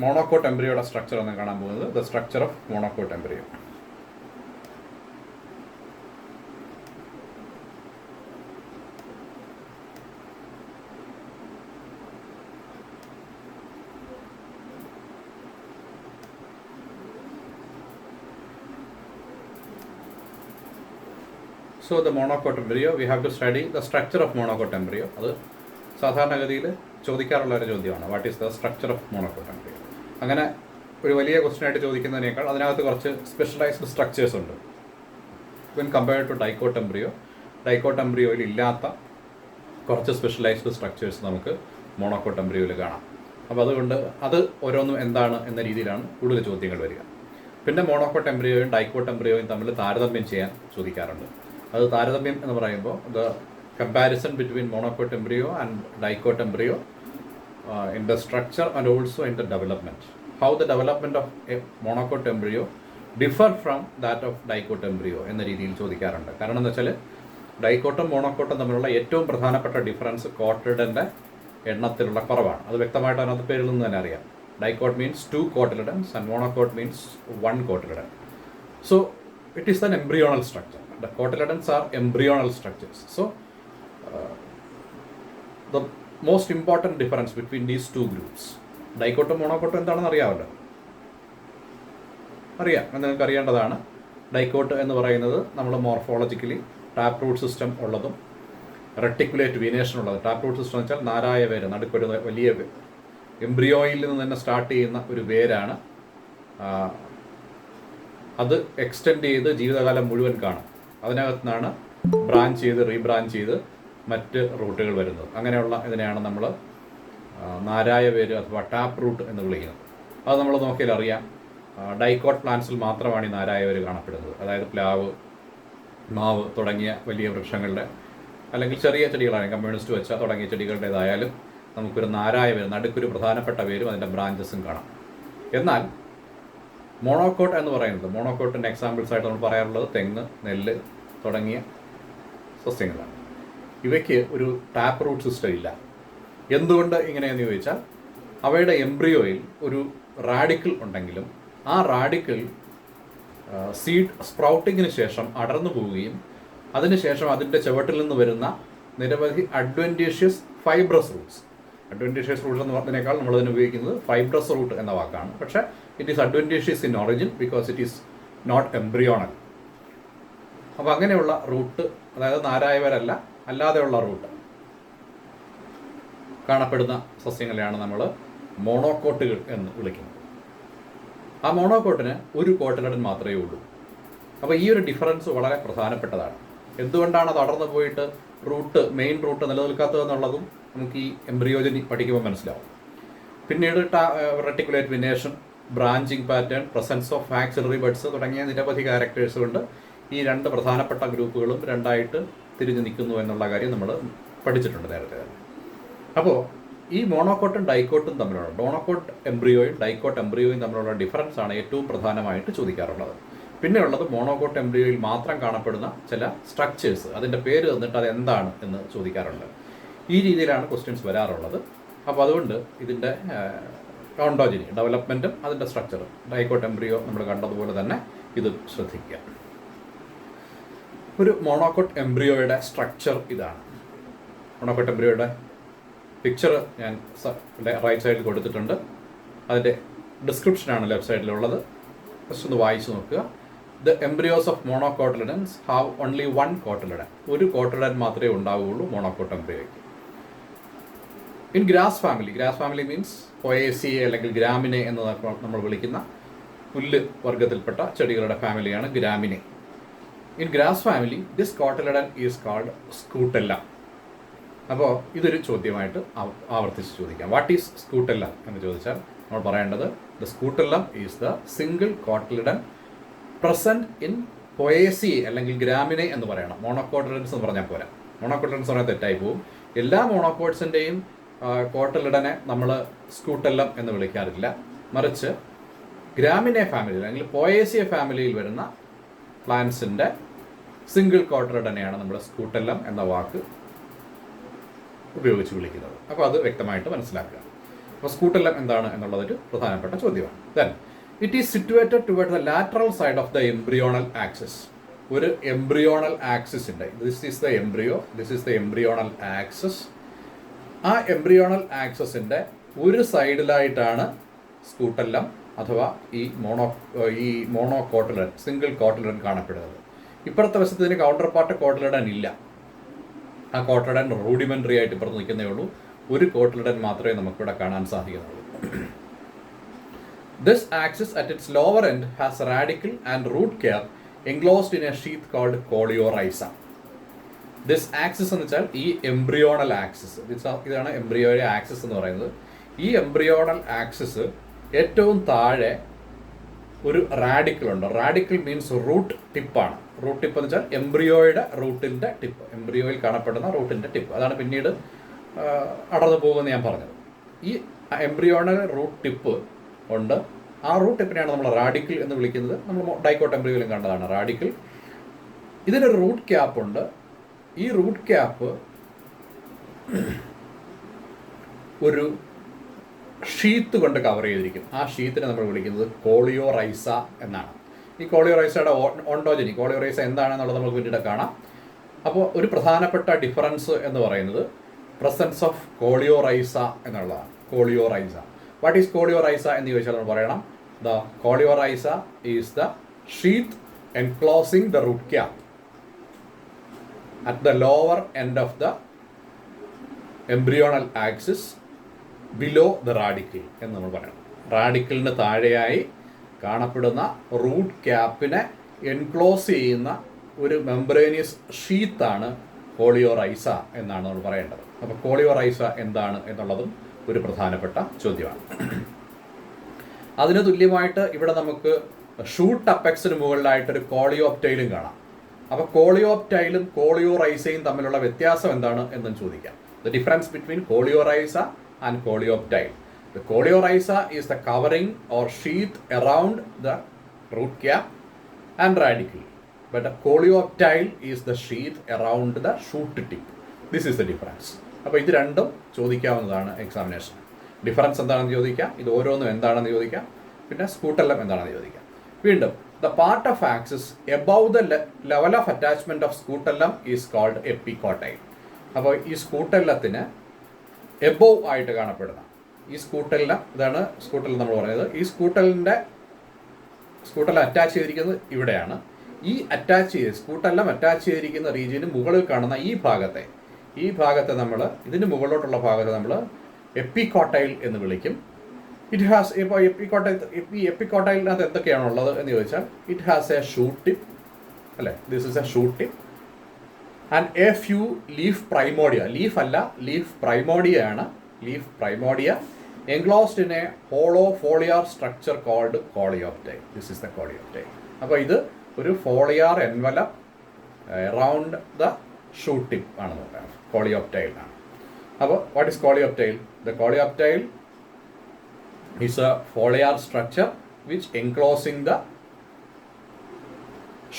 Monocot എംബ്രിയോയുടെ structure എന്ന് കാണാൻ പോകുന്നത് the structure of monocot embryo. So the monocote embryo, we have to study the structure of monocote embryo. അത് സാധാരണഗതിയിൽ ചോദിക്കാറുള്ള ഒരു ചോദ്യമാണ്, what is the structure of monocot embryo. അങ്ങനെ ഒരു വലിയ ക്വസ്റ്റ്യൻ ആയിട്ട് ചോദിക്കുന്നതിനേക്കാൾ അതിനകത്ത് കുറച്ച് സ്പെഷ്യലൈസ്ഡ് സ്ട്രക്ചേഴ്സ് ഉണ്ട്. When compared to dicot embryo, dicot എംബ്രിയോയിൽ ഇല്ലാത്ത കുറച്ച് സ്പെഷ്യലൈസ്ഡ് സ്ട്രക്ചേഴ്സ് നമുക്ക് മോണോകോട്ട് എംബ്രിയോയിൽ കാണാം. അപ്പോൾ അതുകൊണ്ട് അത് ഓരോന്നും എന്താണ് എന്ന രീതിയിലാണ് കൂടുതൽ ചോദ്യങ്ങൾ വരിക. പിന്നെ മോണോകോട്ട് എംബ്രിയോയും ഡൈക്കോട്ട് എംബ്രിയോയും തമ്മിൽ താരതമ്യം ചെയ്യാൻ ചോദിക്കാറുണ്ട്. അത് താരതമ്യം എന്ന് പറയുമ്പോൾ the comparison between monocot embryo and dicot embryo in the structure and also in the development. How the development of A monocot embryo differ from that of dicot embryo എന്ന രീതിയിൽ ചോദിക്കാറുണ്ട്. കാരണം എന്താ വെച്ചാൽ ഡൈക്കോട്ടും മോണോകോട്ടും തമ്മിലുള്ള ഏറ്റവും പ്രധാനപ്പെട്ട ഡിഫറൻസ് കോട്ടിലിഡൻ്റെ എണ്ണത്തിലുള്ള കുറവാണ്. അത് വ്യക്തമായിട്ട് അതിനകത്ത് പേരിൽ നിന്ന് തന്നെ അറിയാം. Dicot means 2 cotyledons and monocot means 1 cotyledon. So it is an embryonal structure. The cotyledons are embryonal structures. So the most important difference between these two groups, ഡൈക്കോട്ടും മോണോക്കോട്ടും എന്താണെന്ന് അറിയാമല്ലോ. അറിയാം, നിങ്ങൾക്ക് അറിയേണ്ടതാണ്. ഡൈക്കോട്ട് എന്ന് പറയുന്നത് നമ്മൾ മോർഫോളജിക്കലി ടാപ്പ് റൂട്ട് സിസ്റ്റം ഉള്ളതും reticulate venation ഉള്ളതും. Tap root system എന്ന് വെച്ചാൽ നാരായ വേര്, നടുക്കൊരു വലിയ എംബ്രിയോയിൽ നിന്ന് തന്നെ സ്റ്റാർട്ട് ചെയ്യുന്ന ഒരു വേരാണ്. അത് എക്സ്റ്റെൻഡ് ചെയ്ത് ജീവിതകാലം മുഴുവൻ കാണും. അതിനകത്ത് നിന്നാണ് ബ്രാഞ്ച് ചെയ്ത് റീബ്രാഞ്ച് ചെയ്ത് മറ്റ് റൂട്ടുകൾ വരുന്നത്. അങ്ങനെയുള്ള ഇതിനെയാണ് നമ്മൾ നാരായ വേര് അഥവാ ടാപ്പ് റൂട്ട് എന്ന് വിളിക്കുന്നത്. അത് നമ്മൾ നോക്കിയാൽ അറിയാം, ഡൈക്കോട്ട് പ്ലാന്റ്സിൽ മാത്രമാണ് ഈ നാരായ വേര് കാണപ്പെടുന്നത്. അതായത് പ്ലാവ്, മാവ് തുടങ്ങിയ വലിയ വൃക്ഷങ്ങളുടെ അല്ലെങ്കിൽ ചെറിയ ചെടികളാണ്, കമ്മ്യൂണിസ്റ്റ് വെച്ച തുടങ്ങിയ ചെടികളുടേതായാലും നമുക്കൊരു നാരായ വേര്, നടുക്കൊരു പ്രധാനപ്പെട്ട വേരും അതിൻ്റെ ബ്രാഞ്ചസും കാണാം. എന്നാൽ മോണോകോട്ട് എന്ന് പറയുന്നത്, മോണോകോട്ടിൻ്റെ എക്സാമ്പിൾസായിട്ട് നമ്മൾ പറയാറുള്ളത് തെങ്ങ്, നെല്ല് തുടങ്ങിയ സസ്യങ്ങളാണ്. ഇവയ്ക്ക് ഒരു ടാപ്പ് റൂട്ട് സിസ്റ്റം ഇല്ല. എന്തുകൊണ്ട് ഇങ്ങനെയെന്ന് ചോദിച്ചാൽ, അവയുടെ എംബ്രിയോയിൽ ഒരു റാഡിക്കിൾ ഉണ്ടെങ്കിലും ആ റാഡിക്കിൾ സീഡ് സ്പ്രൗട്ടിങ്ങിന് ശേഷം അടർന്നു പോവുകയും അതിനുശേഷം അതിൻ്റെ ചുവട്ടിൽ നിന്ന് വരുന്ന നിരവധി adventitious fibrous roots, adventitious roots എന്ന് പറഞ്ഞതിനേക്കാൾ നമ്മളതിന് ഉപയോഗിക്കുന്നത് ഫൈബ്രസ് റൂട്ട് എന്ന വാക്കാണ്. പക്ഷേ it is adventitious in origin because it is not embryonal. അപ്പോൾ അങ്ങനെയുള്ള റൂട്ട്, അതായത് നാരായവരല്ല അല്ലാതെയുള്ള റൂട്ട് കാണപ്പെടുന്ന സസ്യങ്ങളെയാണ് നമ്മൾ മോണോകോട്ടുകൾ എന്ന് വിളിക്കുന്നത്. ആ മോണോകോട്ടിന് ഒരു കോട്ടിലഡൻ മാത്രമേ ഉള്ളൂ. അപ്പോൾ ഈ ഒരു ഡിഫറൻസ് വളരെ പ്രധാനപ്പെട്ടതാണ്. എന്തുകൊണ്ടാണ് അത് അടർന്നു പോയിട്ട് മെയിൻ റൂട്ട് നിലനിൽക്കാത്തതെന്നുള്ളതും നമുക്ക് ഈ എംബ്രിയോജനി പഠിക്കുമ്പോൾ മനസ്സിലാവും. പിന്നീട് reticulate venation, branching pattern, presence of axillary buds തുടങ്ങിയ നിരവധി ക്യാരക്ടേഴ്സ് കൊണ്ട് ഈ രണ്ട് പ്രധാനപ്പെട്ട ഗ്രൂപ്പുകളും രണ്ടായിട്ട് തിരിഞ്ഞു നിൽക്കുന്നു എന്നുള്ള കാര്യം നമ്മൾ പഠിച്ചിട്ടുണ്ട് നേരത്തെ തന്നെ. അപ്പോൾ ഈ മോണോകോട്ടും ഡൈക്കോട്ടും തമ്മിലുള്ള, മോണോകോട്ട് എംബ്രിയോയും ഡൈക്കോട്ട് എംബ്രിയോയും തമ്മിലുള്ള ഡിഫറൻസ് ആണ് ഏറ്റവും പ്രധാനമായിട്ട് ചോദിക്കാറുള്ളത്. പിന്നെയുള്ളത് മോണോകോട്ട് എംബ്രിയോയിൽ മാത്രം കാണപ്പെടുന്ന ചില സ്ട്രക്ചേഴ്സ്, അതിൻ്റെ പേര് തന്നിട്ട് അത് എന്താണ് എന്ന് ചോദിക്കാറുണ്ട്. ഈ രീതിയിലാണ് ക്വസ്റ്റ്യൻസ് വരാറുള്ളത്. അപ്പോൾ അതുകൊണ്ട് ഇതിൻ്റെ ഓണ്ടോജനി, ഡെവലപ്മെൻറ്റും അതിൻ്റെ സ്ട്രക്ചറും ഡൈക്കോട്ട് എംബ്രിയോ നമ്മൾ കണ്ടതുപോലെ തന്നെ ഇത് ശ്രദ്ധിക്കുക. ഒരു മോണോകോട്ട് എംബ്രിയോയുടെ സ്ട്രക്ചർ ഇതാണ്. മോണോകോട്ട് എംബ്രിയോയുടെ പിക്ചർ ഞാൻ റൈറ്റ് സൈഡിൽ കൊടുത്തിട്ടുണ്ട്. അതിൻ്റെ ഡിസ്ക്രിപ്ഷനാണ് ലെഫ്റ്റ് സൈഡിലുള്ളത്. ജസ്റ്റ് ഒന്ന് വായിച്ച് നോക്കുക. The embryos of monocotyledons have only one cotyledon. ഒരു കോട്ടിലഡൻ മാത്രമേ ഉണ്ടാവുകയുള്ളൂ മോണോകോട്ട് എംബ്രിയോയ്ക്ക്. In grass family means Poaceae അല്ലെങ്കിൽ ഗ്രാമിനെ എന്ന് നമ്മൾ വിളിക്കുന്ന പുല്ല് വർഗത്തിൽപ്പെട്ട ചെടികളുടെ ഫാമിലിയാണ് Gramineae. In grass family this cotyledon is called scutellum. അപ്പോൾ ഇതൊരു ചോദ്യമായിട്ട് ആവർത്തിച്ച് ചോദിക്കാം. വാട്ട് ഈസ് സ്കൂട്ടെല്ല എന്ന് ചോദിച്ചാൽ നമ്മൾ പറയേണ്ടത് the scutellum is the single cotyledon present in Poaceae അല്ലെങ്കിൽ ഗ്രാമിനെ എന്ന് പറയണം. മോണോകോട്ടിലഡൻസ് എന്ന് പറഞ്ഞാൽ പോരാ. മോണോകോട്ടിലഡൻസ് പറഞ്ഞാൽ തെറ്റായി പോകും. എല്ലാ മോണോകോട്ട്സിൻ്റെയും കോട്ടിലഡനെ നമ്മൾ സ്കൂട്ടെല്ലം എന്ന് വിളിക്കാറില്ല. മറിച്ച് ഗ്രാമിനെ ഫാമിലി അല്ലെങ്കിൽ പൊയേസിയ ഫാമിലിയിൽ വരുന്ന പ്ലാന്റ്സിൻ്റെ സിംഗിൾ കോട്ടിലഡനെയാണ് നമ്മൾ സ്കൂട്ടെല്ലം എന്ന വാക്ക് ഉപയോഗിച്ച് വിളിക്കുന്നത്. അപ്പോൾ അത് വ്യക്തമായിട്ട് മനസ്സിലാക്കുക. അപ്പോൾ സ്കൂട്ടെല്ലം എന്താണ് എന്നുള്ളതൊരു പ്രധാനപ്പെട്ട ചോദ്യമാണ്. Then it is situated toward the lateral side of the embryonal axis. ഒരു എംബ്രിയോണൽ ആക്സിസിൻ്റെ, this is the embryo, this is the embryonal axis. ആ എംബ്രിയോണൽ ആക്സിസിൻ്റെ ഒരു സൈഡിലായിട്ടാണ് സ്കൂട്ടെല്ലം അഥവാ ഈ മോണോകോട്ടിലഡൻ, സിംഗിൾ കോട്ടിലഡൻ കാണപ്പെടുന്നത്. ഇപ്പുറത്തെ വശത്തിന് കൗണ്ടർ പാർട്ട് കോട്ടിലഡൻ ഇല്ല. ആ കോട്ടിലഡൻ റൂഡിമെൻ്ററി ആയിട്ട് ഇപ്പുറത്ത് നിൽക്കുന്നേ ഉള്ളൂ. ഒരു കോട്ടിലഡൻ മാത്രമേ നമുക്കിവിടെ കാണാൻ സാധിക്കുന്നുള്ളൂ. This axis at its lower end has radicle and root cap enclosed in a sheath called coleorhiza. This axis എന്ന് വെച്ചാൽ ഈ എംബ്രിയോണൽ ആക്സിസ്, ഇതാണ് എംബ്രിയോയുടെ ആക്സിസ് എന്ന് പറയുന്നത്. ഈ എംബ്രിയോണൽ ആക്സിസ് ഏറ്റവും താഴെ ഒരു റാഡിക്കൽ ഉണ്ട്. റാഡിക്കൽ മീൻസ് റൂട്ട് ടിപ്പാണ്. റൂട്ട് ടിപ്പ് എന്ന് വെച്ചാൽ എംബ്രിയോയുടെ റൂട്ടിൻ്റെ ടിപ്പ്, എംബ്രിയോയിൽ കാണപ്പെടുന്ന റൂട്ടിൻ്റെ ടിപ്പ്. അതാണ് പിന്നീട് അടർന്നു പോകുമെന്ന് ഞാൻ പറഞ്ഞത്. ഈ എംബ്രിയോണൽ റൂട്ട് ടിപ്പ് ഉണ്ട്. ആ റൂട്ട് ടിപ്പിനെയാണ് നമ്മൾ റാഡിക്കൽ എന്ന് വിളിക്കുന്നത്. നമ്മൾ ഡൈക്കോട്ട് എംബ്രിയോയിലും കണ്ടതാണ് റാഡിക്കൽ. ഇതിനൊരു റൂട്ട് ക്യാപ്പ് ഉണ്ട്. ഈ റൂട്ട് ക്യാപ്പ് ഒരു ഷീത്ത് കൊണ്ട് കവർ ചെയ്തിരിക്കും. ആ ഷീത്തിനെ നമ്മൾ വിളിക്കുന്നത് കോളിയോറൈസ എന്നാണ്. ഈ കോളിയോറൈസയുടെ ഓണ്ടോജനി, കോളിയോറൈസ എന്താണെന്നുള്ളത് നമുക്ക് പിന്നീട് കാണാം. അപ്പോൾ ഒരു പ്രധാനപ്പെട്ട ഡിഫറൻസ് എന്ന് പറയുന്നത് പ്രസൻസ് ഓഫ് കോളിയോറൈസ എന്നുള്ളതാണ്. കോളിയോറൈസ, വാട്ട് ഈസ് കോളിയോറൈസ എന്ന് ചോദിച്ചാൽ നമ്മൾ പറയണം, the coleorhiza is the sheath enclosing the root cap at the lower end of the embryonal axis below the radicle എന്ന് നമ്മൾ പറയണം. റാഡിക്കലിന് താഴെയായി കാണപ്പെടുന്ന റൂട്ട് ക്യാപ്പിനെ എൻക്ലോസ് ചെയ്യുന്ന ഒരു മെംബ്രേനിയസ് ഷീത്താണ് കോളിയോറൈസ എന്നാണ് നമ്മൾ പറയേണ്ടത്. അപ്പോൾ കോളിയോറൈസ എന്താണ് എന്നുള്ളതും ഒരു പ്രധാനപ്പെട്ട ചോദ്യമാണ്. അതിന് തുല്യമായിട്ട് ഇവിടെ നമുക്ക് ഷൂട്ട് അപ്പെക്സിന് മുകളിലായിട്ടൊരു കോളിയോപ്റ്റൈലും കാണാം. അപ്പോൾ കോളിയോപ്റ്റൈലും കോളിയോറൈസയും തമ്മിലുള്ള വ്യത്യാസം എന്താണ് എന്നും ചോദിക്കാം. The difference between coleorhiza and coleoptile. The coleorhiza is the covering or sheath around the root cap and radicle, but the coleoptile is the sheath around the shoot tip. This is the difference. അപ്പോൾ ഇത് രണ്ടും ചോദിക്കാവുന്നതാണ് examination. Difference എന്താണെന്ന് ചോദിക്കാം, ഇത് ഓരോന്നും എന്താണെന്ന് ചോദിക്കാം, പിന്നെ സ്കൂട്ടെല്ലം എന്താണെന്ന് ചോദിക്കാം. വീണ്ടും the part of axis above the level of attachment of scutellum is called epicotyle. അപ്പോൾ ഈ സ്കൂട്ടെല്ലത്തിന് എബോവ് ആയിട്ട് കാണപ്പെടുന്ന ഈ സ്കൂട്ടെല്ലം, ഇതാണ് സ്കൂട്ടെല്ലം നമ്മൾ പറയുന്നത്. ഈ സ്കൂട്ടെല്ലം അറ്റാച്ച് ചെയ്തിരിക്കുന്നത് ഇവിടെയാണ്. ഈ സ്കൂട്ടെല്ലം അറ്റാച്ച് ചെയ്തിരിക്കുന്ന റീജിയന് മുകളിൽ കാണുന്ന ഈ ഭാഗത്തെ നമ്മൾ, ഇതിന് മുകളിലോട്ടുള്ള ഭാഗത്തെ നമ്മൾ എപ്പിക്കോട്ടൈൽ എന്ന് വിളിക്കും. ഇറ്റ് ഹാസ്, ഇപ്പോൾ എപ്പിക്കോട്ടൈലിനകത്ത് എന്തൊക്കെയാണുള്ളത് എന്ന് ചോദിച്ചാൽ, it has a shoot tip, അല്ലേ, this is a shoot tip and a few leaf primodia, leaf അല്ല, leaf primodia ആണ്, leaf primodia enclosed in a hollow foliar structure called coleoptile. This is the coleoptile. അപ്പോൾ ഇത് ഒരു foliar envelope around the shoot tip ആണെന്ന് പറയാം, coleoptile ആണ്. അപ്പോൾ what is coleoptile? The coleoptile is a foliar structure which enclosing the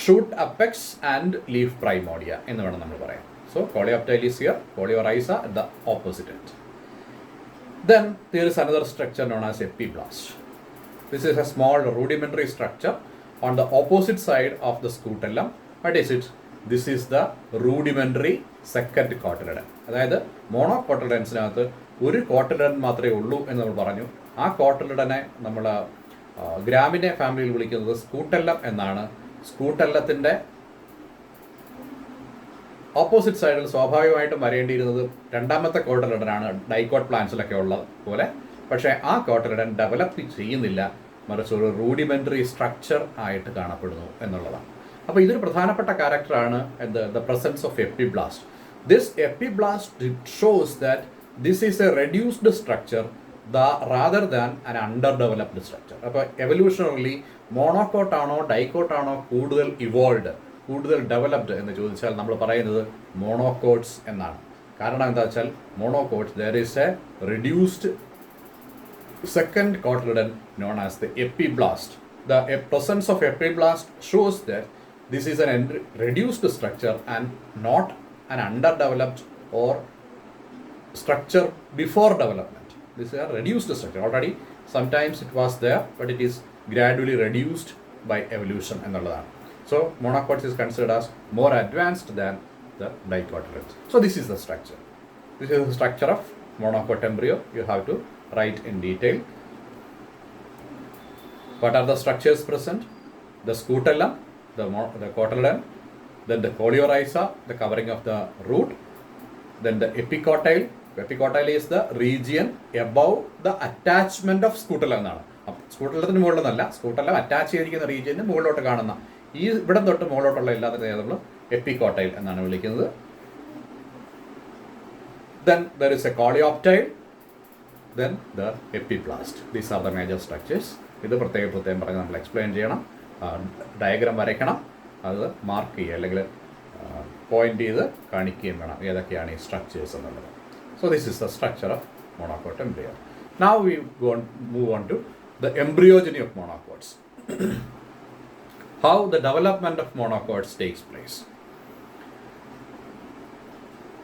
shoot apex and leaf primodia എന്ന് വേണം നമ്മൾ പറയാം. So coleoptile is here, coleorhiza at the opposite end. Then there is another structure known as epiblast. This is a small rudimentary structure on the opposite side of the scutellum. What is it? This is the rudimentary second cotyledon. അതായത് മോണോകോട്ടിലഡൻസിനകത്ത് ഒരു cotyledon മാത്രമേ ഉള്ളൂ എന്ന് നമ്മൾ പറഞ്ഞു. ആ കോട്ടിലഡനെ നമ്മൾ ഗ്രാമിനെ ഫാമിലിയിൽ വിളിക്കുന്നത് സ്കൂട്ടെല്ലം എന്നാണ്. സ്കൂട്ടെല്ലത്തിൻ്റെ ഓപ്പോസിറ്റ് സൈഡിൽ സ്വാഭാവികമായിട്ടും വരേണ്ടിയിരുന്നത് രണ്ടാമത്തെ കോട്ടിലഡനാണ്, ഡൈക്കോട്ട് പ്ലാന്റ്സിലൊക്കെ ഉള്ള പോലെ. പക്ഷേ ആ കോട്ടിലഡൻ ഡെവലപ്പ് ചെയ്യുന്നില്ല, മറിച്ച് ഒരു റൂഡിമെൻ്ററി സ്ട്രക്ചർ ആയിട്ട് കാണപ്പെടുന്നു എന്നുള്ളതാണ്. അപ്പോൾ ഇതൊരു പ്രധാനപ്പെട്ട ക്യാരക്ടറാണ് the presence of epiblast. This epiblast shows that this is a reduced structure rather than an under developed structure. അപ്പോൾ എവല്യൂഷണറിലി മോണോകോട്ടാണോ ഡൈക്കോട്ടാണോ കൂടുതൽ ഇവോൾവ്, കൂടുതൽ ഡെവലപ്ഡ് എന്ന് ചോദിച്ചാൽ നമ്മൾ പറയുന്നത് മോണോകോട്ട്സ് എന്നാണ്. കാരണം എന്താ വെച്ചാൽ മോണോകോട്ട്സ് there is A reduced second cotyledon known as the epiblast. The presence of epiblast shows that this is an reduced structure and not an underdeveloped or structure before development. This is a reduced structure. Already sometimes it was there, but it is gradually reduced by evolution എന്നുള്ളതാണ്. So monocots is considered as more advanced than the dicotyledons. So this is the structure. This is the structure of monocot embryo. You have to write in detail. What are the structures present? The scutellum, the cotyledon, then the coleorhiza, the covering of the root, then the epicotyle. Epicotyle is the region above the attachment of scutellum എന്നാണ്. സ്കൂട്ടലത്തിന് മുകളിലൊന്നല്ല, സ്കൂട്ടലം attach ചെയ്തിരിക്കുന്ന റീജിയന് മുകളിലോട്ട് കാണുന്ന ഈ ഇവിടെ തൊട്ട് മുകളിലോട്ടുള്ള എല്ലാത്തിനും നമ്മൾ എപ്പിക്കോട്ടൈൽ എന്നാണ് വിളിക്കുന്നത്. Then there is a coleoptile, then the epiblast. These are the major structures. ഇത് പ്രത്യേകം പറഞ്ഞ് നമ്മൾ എക്സ്പ്ലെയിൻ ചെയ്യണം, ഡയഗ്രാം വരയ്ക്കണം, അത് മാർക്ക് ചെയ്യുക അല്ലെങ്കിൽ പോയിന്റ് ചെയ്ത് കാണിക്കുകയും വേണം ഏതൊക്കെയാണ് ഈ സ്ട്രക്ചേഴ്സ് എന്നുള്ളത്. So this is the structure of monocot embryo. Now we move on to the embryogeny of monocots. How the development of monocots takes place.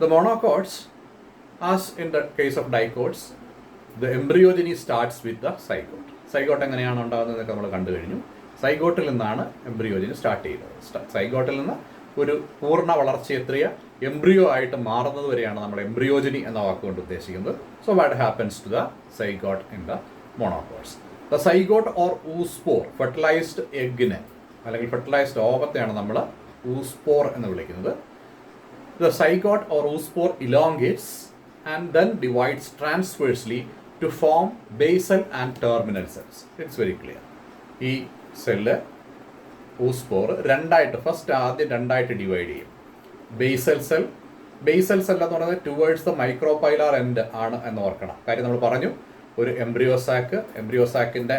The monocots, as in the case of dicots, the embryogeny starts with the zygote. Zygote എങ്ങനെയാണ് ഉണ്ടാകുന്നതെന്നൊക്കെ നമ്മൾ കണ്ടു കഴിഞ്ഞു. സൈഗോട്ടിൽ നിന്നാണ് എംബ്രിയോജനി start ചെയ്യുന്നത്. സൈഗോട്ടിൽ നിന്ന് ഒരു പൂർണ്ണ വളർച്ചയെത്തിയ embryo ആയിട്ട് മാറുന്നത് വരെയാണ് നമ്മൾ എംബ്രിയോജനി എന്ന വാക്കുകൊണ്ട് ഉദ്ദേശിക്കുന്നത്. So what happens to the zygote in the monocots? The zygote or oospore, fertilised എഗ്ഗിനെ അല്ലെങ്കിൽ ഫെർട്ടിലൈസ്ഡ് ഓവത്തെയാണ് നമ്മൾ ഊസ്പോർ എന്ന് വിളിക്കുന്നത്. The zygote or oospore elongates and then divides transversely to form basal and terminal cells. It's very clear. ഈ cell oospore ആദ്യം രണ്ടായിട്ട് divide ചെയ്യും. ബേസൽ സെൽ എന്ന് പറയുന്നത് ടുവേർഡ്സ് ദ മൈക്രോപൈലാർ എൻഡ് ആണ് എന്ന് ഓർക്കണം. കാര്യം നമ്മൾ പറഞ്ഞു, ഒരു എംബ്രിയോസാക്കിൻ്റെ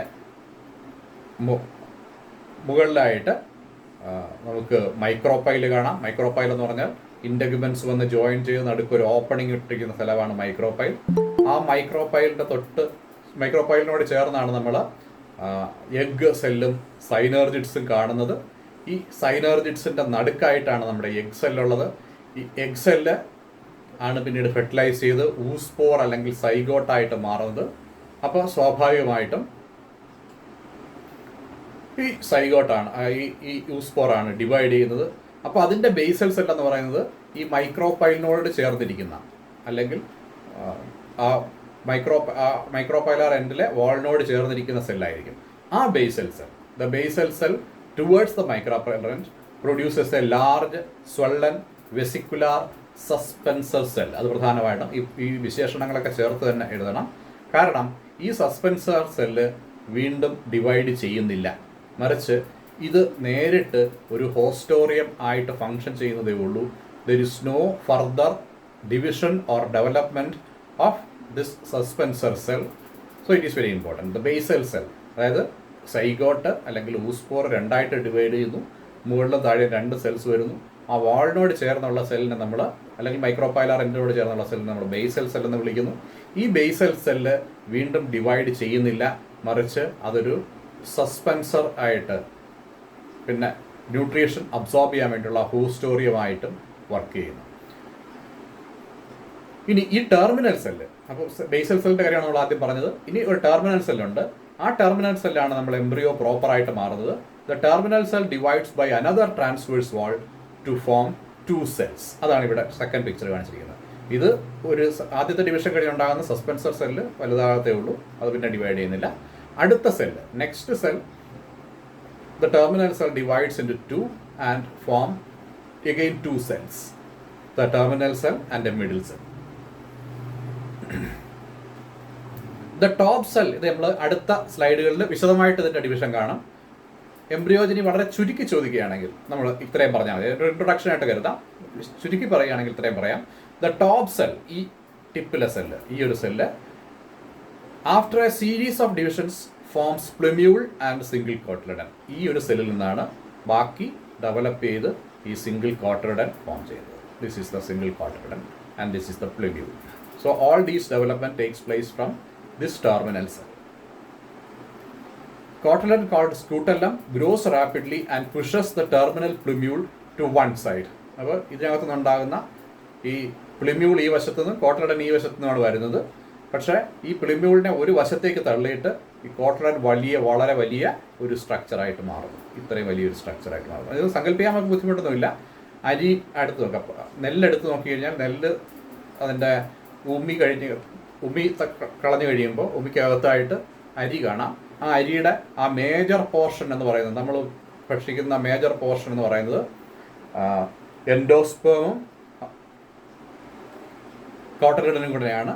മുകളിലായിട്ട് നമുക്ക് മൈക്രോപൈൽ കാണാം. മൈക്രോപൈൽ എന്ന് പറഞ്ഞാൽ ഇൻറ്റഗ്യുമെൻറ്റ്സ് വന്ന് ജോയിൻ ചെയ്ത് നടുക്കൊരു ഓപ്പണിംഗ് ഇട്ടിരിക്കുന്ന സ്ഥലമാണ് മൈക്രോപൈൽ. ആ മൈക്രോപൈലിനോട് ചേർന്നാണ് നമ്മൾ എഗ് സെല്ലും സൈനർജിഡ്സും കാണുന്നത്. ഈ സൈനർജിഡ്സിൻ്റെ നടുക്കായിട്ടാണ് നമ്മുടെ എഗ് സെല്ലുള്ളത്. ഈ എഗ് സെല്ല് ആണ് പിന്നീട് ഫെർട്ടിലൈസ് ചെയ്ത് ഊസ്പോർ അല്ലെങ്കിൽ സൈഗോട്ടായിട്ട് മാറുന്നത്. അപ്പോൾ സ്വാഭാവികമായിട്ടും ഈ സൈഗോട്ടാണ് ഈ ഊസ്പോറാണ് ഡിവൈഡ് ചെയ്യുന്നത്. അപ്പോൾ അതിൻ്റെ ബേസൽ സെൽ എന്ന് പറയുന്നത് ഈ മൈക്രോപൈലിനോട് ചേർന്നിരിക്കുന്ന അല്ലെങ്കിൽ മൈക്രോപൈലാർ എൻഡിലെ വാളിനോട് ചേർന്നിരിക്കുന്ന സെല്ലായിരിക്കും ആ basal cell. The basal cell towards the micropylar end produces a large swollen vesicular suspensor cell. അത് പ്രധാനമായിട്ടും ഈ വിശേഷണങ്ങളൊക്കെ ചേർത്ത് തന്നെ എഴുതണം. കാരണം ഈ സസ്പെൻസർ സെല്ല് വീണ്ടും ഡിവൈഡ് ചെയ്യുന്നില്ല, മറിച്ച് ഇത് നേരിട്ട് ഒരു ഹോസ്റ്റോറിയം ആയിട്ട് ഫങ്ഷൻ ചെയ്യുന്നതേ ഉള്ളൂ. There is no further division or development of this suspensor cell. So it is very important. The basal cell, അതായത് സൈഗോട്ട് അല്ലെങ്കിൽ ഊസ്പോർ രണ്ടായിട്ട് ഡിവൈഡ് ചെയ്യുന്നു. മുകളിലും താഴെ രണ്ട് സെൽസ് വരുന്നു. ആ വാളിനോട് ചേർന്നുള്ള സെല്ലിനെ നമ്മൾ അല്ലെങ്കിൽ മൈക്രോപൈലാർ എൻഡിനോട് ചേർന്നുള്ള സെല്ലിനെ നമ്മൾ ബേസൽ സെൽ എന്ന് വിളിക്കുന്നു. ഈ ബേസൽ സെല്ല് വീണ്ടും ഡിവൈഡ് ചെയ്യുന്നില്ല, മറിച്ച് അതൊരു സസ്പെൻസർ ആയിട്ട് പിന്നെ ന്യൂട്രീഷൻ അബ്സോർബ് ചെയ്യാൻ വേണ്ടിയുള്ള ഹോസ്റ്റോറിയമായിട്ടും വർക്ക് ചെയ്യുന്നു. ഇനി ഈ ടെർമിനൽ സെല്ല്, അപ്പോൾ ബേസൽ സെല്ലിൻ്റെ കാര്യമാണ് നമ്മൾ ആദ്യം പറഞ്ഞത്. ഇനി ഒരു ടെർമിനൽ സെല്ലുണ്ട്. ആ ടെർമിനൽ സെല്ലാണ് നമ്മൾ എംബ്രിയോ പ്രോപ്പറായിട്ട് മാറുന്നത്. The terminal cell divides by another transverse wall to form 2 cells. അതാണ് ഇവിടെ സെക്കൻഡ് പിക്ചർ കാണിച്ചിരിക്കുന്നത്. ഇത് ഒരു ആദ്യത്തെ ഡിവിഷൻ കഴിഞ്ഞുണ്ടാകുന്ന സസ്പെൻസർ സെല്ല് വലുതാകത്തേ ഉള്ളൂ, അത് പിന്നെ ഡിവൈഡ് ചെയ്യുന്നില്ല. അടുത്ത cell, next cell, the terminal cell divides into 2 and form again 2 cells. The terminal cell and a middle cell. The top cell, ഇത് നമ്മൾ അടുത്ത സ്ലൈഡുകളിൽ വിശദമായിട്ട് ഇതിൻ്റെ ഡിവിഷൻ കാണാം. എംബ്രിയോജനി വളരെ ചുരുക്കി ചോദിക്കുകയാണെങ്കിൽ നമ്മൾ ഇത്രയും പറഞ്ഞാൽ മതി. ഒരു ഇൻട്രൊഡക്ഷൻ ആയിട്ട് കരുതാം. ചുരുക്കി പറയുകയാണെങ്കിൽ ഇത്രയും പറയാം. ദ ടോപ്പ് സെൽ, ഈ ടിപ്പിലെ സെല്ല്, ഈ ഒരു cell after a series of divisions forms plumule and single cotyledon. ഈ ഒരു സെല്ലിൽ നിന്നാണ് ബാക്കി ഡെവലപ്പ് ചെയ്ത് ഈ സിംഗിൾ കോട്ടിലിഡൻ ഫോം ചെയ്യുന്നത്. This is the single cotyledon and this is the plumule. So all these development takes place from this terminal cell. Cotyledon called scutellum grows rapidly and pushes the terminal plumule to one side. അപ്പോൾ ഇതിനകത്ത് നിന്നുണ്ടാകുന്ന ഈ പ്ലുമ്യൂൾ ഈ വശത്തു നിന്നും cotyledon ഈ വശത്തു നിന്നാണ് വരുന്നത്. പക്ഷേ ഈ പ്ലിമ്യൂളിനെ ഒരു വശത്തേക്ക് തള്ളിയിട്ട് ഈ കോട്ടലൻ വളരെ വലിയ ഒരു സ്ട്രക്ചറായിട്ട് മാറുന്നു. ഇത്രയും വലിയൊരു സ്ട്രക്ചറായിട്ട് മാറുന്നു. അത് സങ്കല്പിക്കാൻ നമുക്ക് ബുദ്ധിമുട്ടൊന്നുമില്ല. അരി അടുത്ത് നോക്കാം, നെല്ലെടുത്ത് നോക്കിക്കഴിഞ്ഞാൽ നെല്ല് അതിൻ്റെ ഉമ്മി കളഞ്ഞു കഴിയുമ്പോൾ ഉമ്മിക്കകത്തായിട്ട് അരി കാണാം. ആ അരിയുടെ ആ മേജർ പോർഷൻ എന്ന് പറയുന്നത്, നമ്മൾ ഭക്ഷിക്കുന്ന മേജർ പോർഷൻ എന്ന് പറയുന്നത് എൻഡോസ്പേമും കോട്ടലിഡനും കൂടെയാണ്.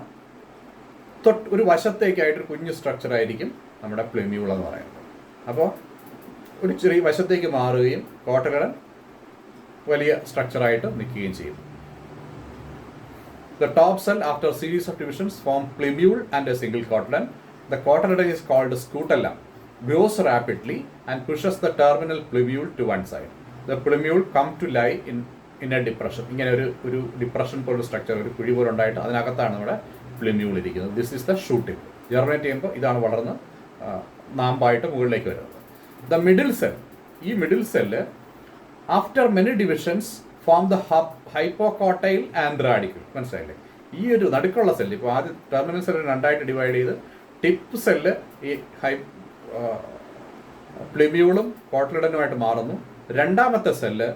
ഒരു വശത്തേക്കായിട്ടൊരു കുഞ്ഞു സ്ട്രക്ചറായിരിക്കും നമ്മുടെ പ്ലിമ്യൂൾ എന്ന് പറയുന്നത്. അപ്പോൾ ഒരു ചെറിയ വശത്തേക്ക് മാറുകയും കോട്ടലിഡൻ വലിയ സ്ട്രക്ചറായിട്ട് നിൽക്കുകയും ചെയ്യും. The top cell, after a series of divisions, form plumule and a single cotyledon. The cotyledon is called scutellum, grows rapidly and pushes the terminal plumule to one side. The plumule come to lie in a depression. ഇങ്ങനെ ഒരു depression പോലുള്ള structure, ഒരു കുഴി പോലെ ഉണ്ടായിട്ട് അതിനകത്താണ് നമ്മുടെ plumule ഇരിക്കുന്നത്. This is the shoot tip. Germinate ചെയ്യുമ്പോൾ ഇതാണ് വളർന്ന് നാമ്പായിട്ട് മുകളിലേക്ക് വരുന്നത്. ദ മിഡിൽ സെൽ, ഈ middle cell after many divisions form the hypocotyl and radicle. മനസ്സിലായില്ലേ? ഈ ഒരു നടുക്കുള്ള സെല്ല്, ഇപ്പോൾ ആദ്യം ടെർമിനൽ സെല്ല് രണ്ടായിട്ട് ഡിവൈഡ് ചെയ്ത് ടിപ്പ് സെല്ല് ഈ പ്ലിമ്യൂളും കോട്ടലിഡനുമായിട്ട് മാറുന്നു. രണ്ടാമത്തെ cell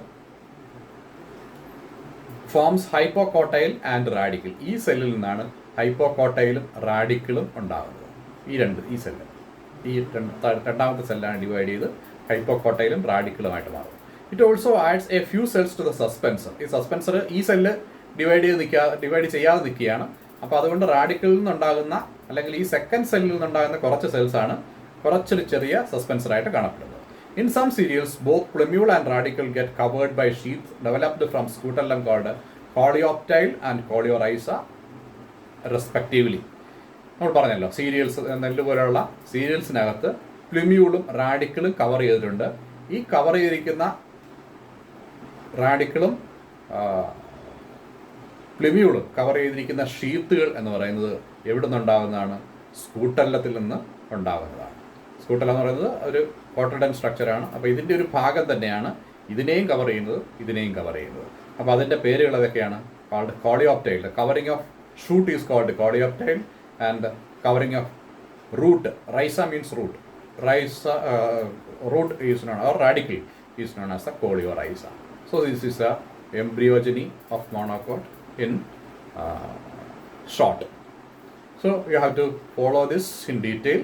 forms hypocotyl and radicle. ഈ സെല്ലിൽ നിന്നാണ് ഹൈപ്പോകോട്ടൈലും റാഡിക്കലും ഉണ്ടാകുന്നത്. ഈ സെല്ല്, ഈ രണ്ടാമത്തെ സെല്ലാണ് ഡിവൈഡ് ചെയ്ത് ഹൈപ്പോകോട്ടൈലും റാഡിക്കലുമായിട്ട് മാറും. It also adds a few cells to the suspensor. ഈ സസ്പെൻസർ ഈ സെല്ല് ഡിവൈഡ് ചെയ്യാതെ നിൽക്കുകയാണ്. അപ്പോൾ അതുകൊണ്ട് റാഡിക്കലിൽ നിന്നുണ്ടാകുന്ന, അല്ലെങ്കിൽ ഈ സെക്കൻഡ് സെല്ലിൽ നിന്നുണ്ടാകുന്ന കുറച്ച് സെൽസാണ് കുറച്ചൊരു ചെറിയ സസ്പെൻസറായിട്ട് കാണപ്പെടുന്നത്. In some cereals, both plumule and radicle get covered by sheaths developed from scutellum called coleoptile and coleorhiza respectively. നമ്മൾ പറഞ്ഞല്ലോ, സീരിയൽസ്, നെല്ല് പോലെയുള്ള സീരിയൽസിനകത്ത് പ്ലിമ്യൂളും റാഡിക്കിളും കവർ ചെയ്തിട്ടുണ്ട്. ഈ കവർ ചെയ്തിരിക്കുന്ന റാഡിക്കിളും പ്ലിമ്യൂളും കവർ ചെയ്തിരിക്കുന്ന ഷീത്തുകൾ എന്ന് പറയുന്നത് എവിടെ നിന്നുണ്ടാകുന്നതാണ്? സ്കൂട്ടല്ലത്തിൽ നിന്ന് ഉണ്ടാകുന്നതാണ്. സ്കൂട്ടല്ല എന്ന് പറയുന്നത് ഒരു കോട്ടലിഡൻ സ്ട്രക്ചറാണ്. അപ്പോൾ ഇതിൻ്റെ ഒരു ഭാഗം തന്നെയാണ് ഇതിനെയും കവർ ചെയ്യുന്നത്, ഇതിനെയും കവർ ചെയ്യുന്നത്. അപ്പോൾ അതിൻ്റെ പേരുകൾ ഏതൊക്കെയാണ്? Coleoptile. The covering of shoot is called coleoptile and covering of root, rhiza means root, root is known, or radicle is known as the coleorhiza. So this is the embryogeny of monocot in short. So you have to follow this in detail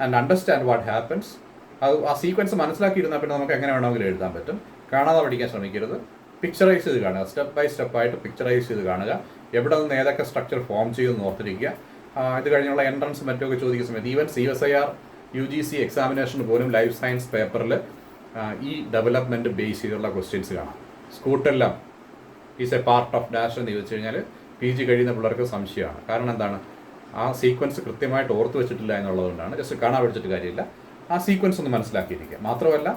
and understand what happens. ആ sequence മനസ്സിലാക്കിയിരുന്നാൽ പിന്നെ നമുക്ക് എങ്ങനെ വേണമെങ്കിലും എഴുതാൻ പറ്റും. കാണാതെ പഠിക്കാൻ ശ്രമിക്കരുത്. പിക്ചറൈസ് ചെയ്ത് കാണുക, സ്റ്റെപ്പ് ബൈ സ്റ്റെപ്പായിട്ട് പിക്ചറൈസ് ചെയ്ത് കാണുക. എവിടെ നിന്ന് ഏതൊക്കെ സ്ട്രക്ചർ ഫോം ചെയ്തെന്ന് ഓർത്തിരിക്കുക. ഇത് കഴിഞ്ഞുള്ള എൻട്രൻസ് മറ്റൊക്കെ ചോദിക്കുന്ന സമയത്ത് ഈവൻ CSIR UGC എക്സാമിനേഷന് പോലും ലൈഫ് സയൻസ് പേപ്പറിൽ ഈ ഡെവലപ്മെൻറ്റ് ബേസ് ചെയ്തുള്ള ക്വസ്റ്റ്യൻസ് കാണാം. Scutellum is a part of dash എന്ന് ചോദിച്ചു കഴിഞ്ഞാൽ PG കഴിയുന്ന പിള്ളേർക്ക് സംശയമാണ്. കാരണം എന്താണ്? ആ സീക്വൻസ് കൃത്യമായിട്ട് ഓർത്ത് വെച്ചിട്ടില്ല എന്നുള്ളതുകൊണ്ടാണ്. ജസ്റ്റ് കാണാൻ പഠിച്ചിട്ട് കാര്യമില്ല. ആ സീക്വൻസ് ഒന്ന് മനസ്സിലാക്കിയിരിക്കുക. മാത്രമല്ല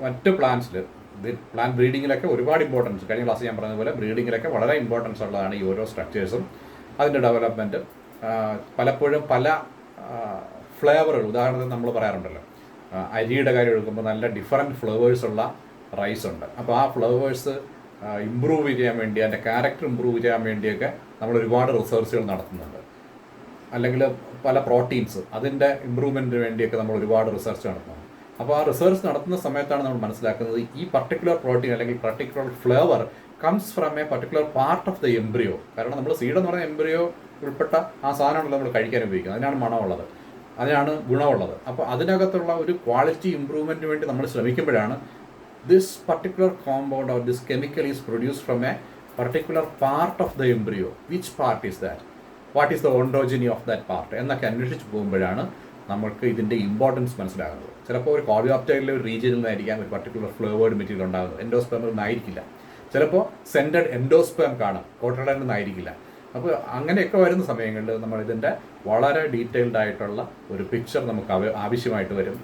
മറ്റ് പ്ലാന്റ്സിൽ, പ്ലാന്റ് ബ്രീഡിങ്ങിലൊക്കെ ഒരുപാട് ഇമ്പോർട്ടൻസ്, കഴിഞ്ഞ ക്ലാസ് ഞാൻ പറഞ്ഞതുപോലെ ബ്രീഡിങ്ങിലൊക്കെ വളരെ ഇമ്പോർട്ടൻസ് ഉള്ളതാണ് ഈ ഓരോ സ്ട്രക്ചേഴ്സും അതിൻ്റെ ഡെവലപ്മെൻറ്റും. പലപ്പോഴും പല ഫ്ലേവറുകൾ, ഉദാഹരണത്തിന് നമ്മൾ പറയാറുണ്ടല്ലോ, അരിയുടെ കാര്യം എടുക്കുമ്പോൾ നല്ല ഡിഫറൻറ്റ് ഫ്ലേവേഴ്സ് ഉള്ള റൈസ് ഉണ്ട്. അപ്പോൾ ആ ഫ്ലേവേഴ്സ് ഇമ്പ്രൂവ് ചെയ്യാൻ വേണ്ടി, അതിൻ്റെ ക്യാരക്ടർ ഇമ്പ്രൂവ് ചെയ്യാൻ വേണ്ടിയൊക്കെ നമ്മൾ ഒരുപാട് റിസർച്ചുകൾ നടത്തുന്നുണ്ട്. അല്ലെങ്കിൽ പല പ്രോട്ടീൻസ്, അതിൻ്റെ ഇമ്പ്രൂവ്മെൻറ്റിന് വേണ്ടിയൊക്കെ നമ്മൾ ഒരുപാട് റിസർച്ച് നടത്തുന്നു. അപ്പോൾ ആ റിസർച്ച് നടത്തുന്ന സമയത്താണ് നമ്മൾ മനസ്സിലാക്കുന്നത് ഈ പർട്ടിക്കുലർ പ്രോട്ടീൻ അല്ലെങ്കിൽ particular flavour comes from a particular part of the embryo. കാരണം നമ്മൾ സീഡ് എന്ന് പറയുന്ന എംബ്രിയോ ഉൾപ്പെട്ട ആ സാധനമാണല്ലോ നമ്മൾ കഴിക്കാൻ ഉപയോഗിക്കുന്നത്. അതിനാണ് മണമുള്ളത്, അതിനാണ് ഗുണമുള്ളത്. അപ്പോൾ അതിനകത്തുള്ള ഒരു ക്വാളിറ്റി ഇമ്പ്രൂവ്മെൻറ്റിന് വേണ്ടി നമ്മൾ ശ്രമിക്കുമ്പോഴാണ് this particular compound or this chemical is produce from a particular part of the embryo. Which part is that, what is the ontogeny of that part എന്നൊക്കെ അന്വേഷിച്ച് പോകുമ്പോഴാണ് നമ്മൾക്ക് ഇതിൻ്റെ ഇമ്പോർട്ടൻസ് മനസ്സിലാകുന്നത്. ചിലപ്പോൾ ഒരു കോളിയോപ്റ്റൈലിലെ ഒരു റീജിയനിൽ നിന്നായിരിക്കാം ഒരു പർട്ടിക്കുലർ ഫ്ലേവേർഡ് മെറ്റീരിയൽ ഉണ്ടാകുന്നത്. എൻഡോസ്പേമിൽ നിന്നായിരിക്കില്ല. ചിലപ്പോൾ സെൻറ്റഡ് എൻഡോസ്പേം കാണും, കോട്ടലിഡനിൽ നിന്നായിരിക്കില്ല. അപ്പോൾ അങ്ങനെയൊക്കെ വരുന്ന സമയങ്ങളിൽ നമ്മൾ ഇതിൻ്റെ വളരെ ഡീറ്റെയിൽഡ് ആയിട്ടുള്ള ഒരു പിക്ചർ നമുക്ക് ആവശ്യമായിട്ട് വരും.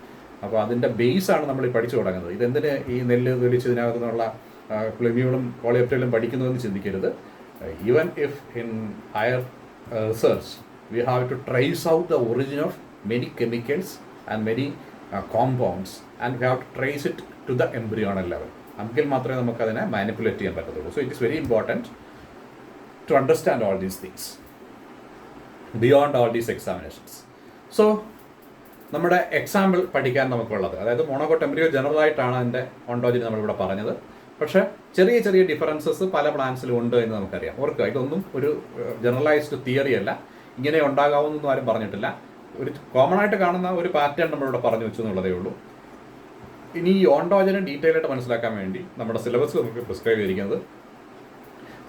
അപ്പോൾ അതിൻ്റെ ബേസാണ് നമ്മൾ പഠിച്ചു തുടങ്ങുന്നത്. ഇതെന്തിന് ഈ നെല്ല് തൊലിച്ച് ഇതിനകത്തു നിന്നുള്ള പ്ലിമ്യൂളും കോളിയോപ്റ്റൈലും പഠിക്കുന്നതെന്ന് ചിന്തിക്കരുത്. Even if in higher research we have to trace out the origin of many chemicals and many compounds and we have to trace it to the embryonal level. എങ്കിൽ മാത്രമേ നമുക്ക് അതിനെ മാനിപ്പുലേറ്റ് ചെയ്യാൻ പറ്റത്തുള്ളൂ. So it is very important to understand all these things. Beyond all these examinations. So നമ്മുടെ example പഠിക്കാൻ നമുക്കുള്ളത്, അതായത് മോണോകോട്ട് എംബ്രിയോ ജനറലായിട്ടാണ് അതിൻ്റെ ഓണ്ടോജനി നമ്മളിവിടെ പറഞ്ഞത്. പക്ഷേ ചെറിയ ചെറിയ ഡിഫറൻസസ് പല പ്ലാന്റ്സിലും ഉണ്ട് എന്ന് നമുക്കറിയാം. ഓർക്കുക, ഇതൊന്നും ഒരു ജനറലൈസ്ഡ് തിയറി അല്ല, ഇങ്ങനെ ഉണ്ടാകാവുന്നൊന്നും ആരും പറഞ്ഞിട്ടില്ല. ഒരു കോമൺ ആയിട്ട് കാണുന്ന ഒരു പാറ്റേൺ നമ്മളിവിടെ പറഞ്ഞു വെച്ചു എന്നുള്ളതേ ഉള്ളൂ. ഇനി ഈ ഓണ്ടോജനെ ഡീറ്റെയിൽ ആയിട്ട് മനസ്സിലാക്കാൻ വേണ്ടി നമ്മുടെ സിലബസ് നമുക്ക് പ്രിസ്ക്രൈബ് ചെയ്തിരിക്കുന്നത്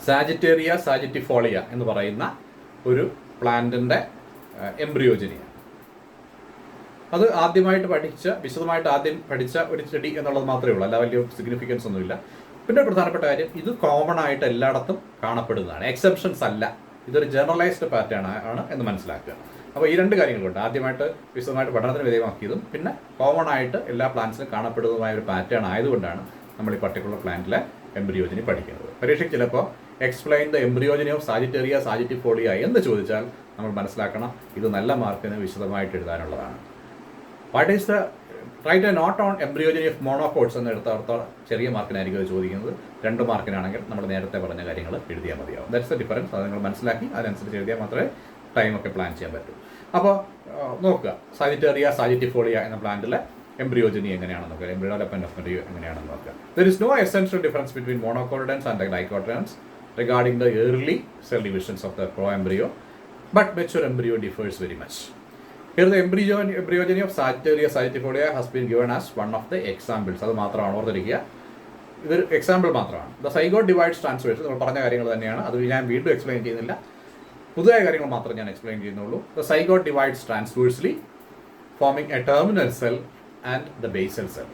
സാജിറ്റേറിയ സാജിറ്റിഫോളിയ എന്ന് പറയുന്ന ഒരു പ്ലാന്റിൻ്റെ എംബ്രിയോജനിയാണ്. അത് വിശദമായിട്ട് ആദ്യം പഠിച്ച ഒരു ചെടി എന്നുള്ളത് മാത്രമേ ഉള്ളൂ, അല്ല വലിയ സിഗ്നിഫിക്കൻസ് ഒന്നുമില്ല. പിന്നെ പ്രധാനപ്പെട്ട കാര്യം, ഇത് കോമൺ ആയിട്ട് എല്ലായിടത്തും കാണപ്പെടുന്നതാണ്, എക്സെപ്ഷൻസ് അല്ല. ഇതൊരു ജനറലൈസ്ഡ് പാറ്റേൺ ആണ് എന്ന് മനസ്സിലാക്കുക. അപ്പോൾ ഈ രണ്ട് കാര്യങ്ങളുണ്ട്, ആദ്യമായിട്ട് വിശദമായിട്ട് പഠനത്തിന് വിധേയമാക്കിയതും പിന്നെ കോമൺ ആയിട്ട് എല്ലാ പ്ലാന്റ്സിലും കാണപ്പെടുന്നതുമായ ഒരു പാറ്റേൺ ആയതുകൊണ്ടാണ് നമ്മൾ ഈ പർട്ടിക്കുലർ പ്ലാന്റിലെ എംബ്രിയോജനി പഠിക്കുന്നത്. പരീക്ഷയ്ക്ക് ചിലപ്പോൾ explain the embryogeny of Sagittaria sagittifolia എന്ന് ചോദിച്ചാൽ നമ്മൾ മനസ്സിലാക്കണം, ഇത് നല്ല മാർക്കിന് വിശദമായിട്ട് എഴുതാനുള്ളതാണ്. What is the write a note on embryogeny of monocots എന്ന് എടുത്തോളം ചെറിയ മാർക്കിനായിരിക്കും അത് ചോദിക്കുന്നത്. 2 മാർക്കിനാണെങ്കിൽ നമ്മൾ നേരത്തെ പറഞ്ഞ കാര്യങ്ങൾ എഴുതിയാൽ മതിയാവും. That's the difference. അത് നിങ്ങൾ മനസ്സിലാക്കി അതിനനുസരിച്ച് എഴുതിയാൽ മാത്രമേ ടൈമൊക്കെ പ്ലാൻ ചെയ്യാൻ പറ്റൂ. അപ്പോൾ നോക്കുക, സാജിറ്റേറിയ സാജിറ്റിഫോളിയ എന്ന പ്ലാന്റിലെ എംബ്രിയോജനി എങ്ങനെയാണെന്ന് നോക്കുക, ഡെവലപ്മെന്റ് ഓഫ് എംബ്രിയോ എങ്ങനെയാണെന്ന് നോക്കുക. There is no essential difference between monocotyledons and dicotyledons regarding the early cell divisions of the pro-embryo, but mature embryo differs very much. Here the embryogeny of Sagittaria sagittarifolia has been given as one of the examples. അത് മാത്രമാണ് ഓർത്തിരിക്കുക, ഇതൊരു example മാത്രമാണ്. The zygote divides transverse നമ്മൾ പറഞ്ഞ കാര്യങ്ങൾ തന്നെയാണ്, അത് ഞാൻ വീണ്ടും എക്സ്പ്ലെയിൻ ചെയ്യുന്നില്ല, പുതിയ കാര്യങ്ങൾ മാത്രം ഞാൻ എക്സ്പ്ലെയിൻ ചെയ്യുന്നുള്ളൂ. The zygote divides transversely forming a terminal cell and the basal cell.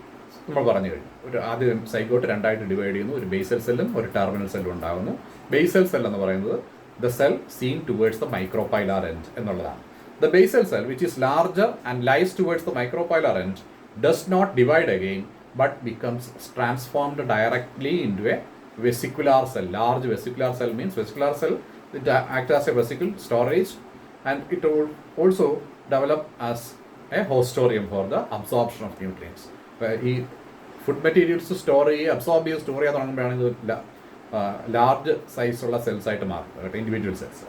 നമ്മൾ പറഞ്ഞു കഴിഞ്ഞു, ഒരു ആദ്യം സൈഗോട്ട് 2ആയിട്ട് ഡിവൈഡ് ചെയ്യുന്നു, ഒരു ബേസൽ സെല്ലും ഒരു ടെർമിനൽ സെല്ലും ഉണ്ടാകുന്നു. ബേസൽ സെൽ എന്ന് പറയുന്നത് the cell seen towards the micropylar end എന്നുള്ളതാണ്. The basal cell which is larger and lies towards the micropylar end does not divide again but becomes transformed directly into a vesicular cell. Large vesicular cell means vesicular cell it acts as a vesicle storage and it will also develop as a hostorium for the absorption of nutrients. ഈ food materials store ചെയ്യുക, absorb ചെയ്യുക, store ചെയ്യാൻ തുടങ്ങുമ്പോഴാണ് ഇത് large സൈസുള്ള cells ആയിട്ട് മാറും, individual cells.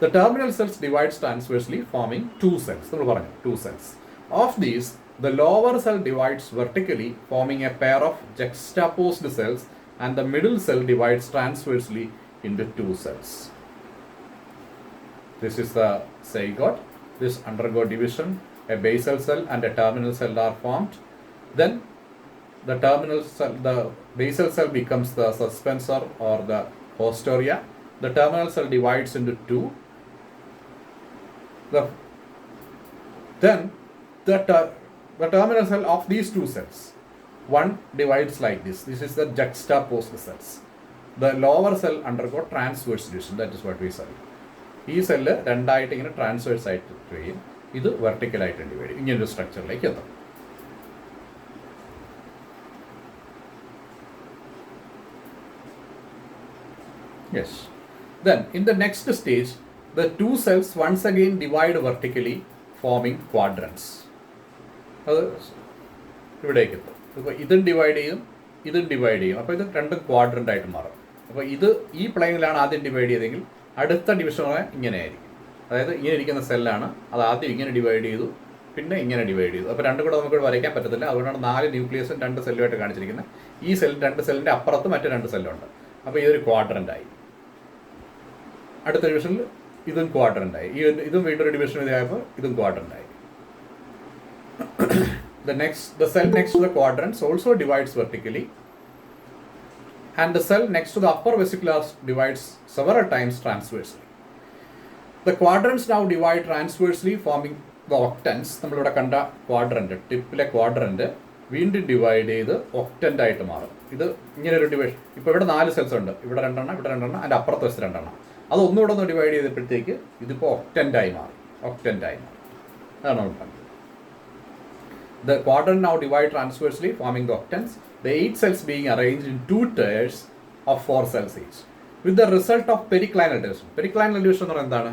The terminal cells divides transversely forming 2 cells. നമ്മൾ പറഞ്ഞു 2 cells. Of these the lower cell divides vertically forming a pair of juxtaposed cells and the middle cell divides transversely into 2 cells. This is the zygote. This undergo division. A basal cell and a terminal cell are formed. Then the basal cell becomes the suspensor or the postoria. The terminal cell divides into 2. Then the terminal cell of these 2 cells, one divides like this. This is the juxtaposed cells. The lower cell undergo transverse division. That is what we say. ഈ cell 2ആയിട്ട് ഇങ്ങനെ transverse ആയിട്ട് ചെയ്യും, ഇത് വെർട്ടിക്കലായിട്ട് divide ചെയ്യും, ഇങ്ങനൊരു സ്ട്രക്ചറിലേക്ക് എത്തും. Yes. Then in the next stage, the 2 cells once again divide vertically, forming quadrants. അത് ഇവിടേക്ക് എത്തും. ഇപ്പോൾ ഇതും ഡിവൈഡ് ചെയ്യും, ഇതും ഡിവൈഡ് ചെയ്യും. അപ്പോൾ ഇത് 2 ക്വാഡ്രൻ്റ് ആയിട്ട് മാറും. അപ്പോൾ ഇത് ഈ പ്ലെയിനിലാണ് ആദ്യം ഡിവൈഡ് ചെയ്തെങ്കിൽ അടുത്ത ഡിവിഷൻ ഇങ്ങനെ ആയിരിക്കും. അതായത് ഇങ്ങനെ ഇരിക്കുന്ന സെല്ലാണ്, അത് ആദ്യം ഇങ്ങനെ ഡിവൈഡ് ചെയ്തു, പിന്നെ ഇങ്ങനെ ഡിവൈഡ് ചെയ്തു. അപ്പോൾ 2 കൂടെ നമുക്ക് വരയ്ക്കാൻ പറ്റത്തില്ല, അതുകൊണ്ടാണ് 4 ന്യൂക്ലിയസും 2 സെല്ലുമായിട്ട് കാണിച്ചിരിക്കുന്നത്. ഈ സെൽ 2 സെല്ലിൻ്റെ അപ്പുറത്ത് മറ്റു 2 സെല്ലുണ്ട്. അപ്പോൾ ഇതൊരു ക്വാഡ്രൻ്റായി. അടുത്ത ഡിവിഷനിൽ ഇതും ക്വാഡ്രൻ്റായി, ഇതും വീണ്ടും ഒരു ഡിവിഷൻ ഇതായപ്പോൾ ഇതും ക്വാഡ്രൻ്റായി. The cell next to the quadrants also divides vertically, and the cell next to the upper vesicular divides several times transversely. The quadrants now divide transversely, forming the octants. നമ്മളിവിടെ കണ്ട ക്വാഡ്രൻ്റ്, ടിപ്പിലെ ക്വാഡ്രൻ്റ് വീണ്ടും divide ചെയ്ത് octant ആയിട്ട് മാറും. ഇത് ഇങ്ങനെ ഒരു division. ഇപ്പോൾ ഇവിടെ 4 സെൽസ് ഉണ്ട്, ഇവിടെ 2 എണ്ണം, ഇവിടെ 2 എണ്ണം, അതിൻ്റെ അപ്പുറത്ത് വെച്ച് 2 എണ്ണം. അത് ഒന്നുകൂടെ ഒന്ന് ഡിവൈഡ് ചെയ്തപ്പോഴത്തേക്ക് ഇതിപ്പോൾ ഒക്ടൻ്റായി മാറി. അതാണ് നമ്മൾ പറഞ്ഞത്. The quadrant now divide transversely, forming the octants. The 8 cells being arranged in 2 tiers of 4 cells each, with the result of periclinal division. Periclinal division എന്ന് പറയുന്നത് എന്താണ്?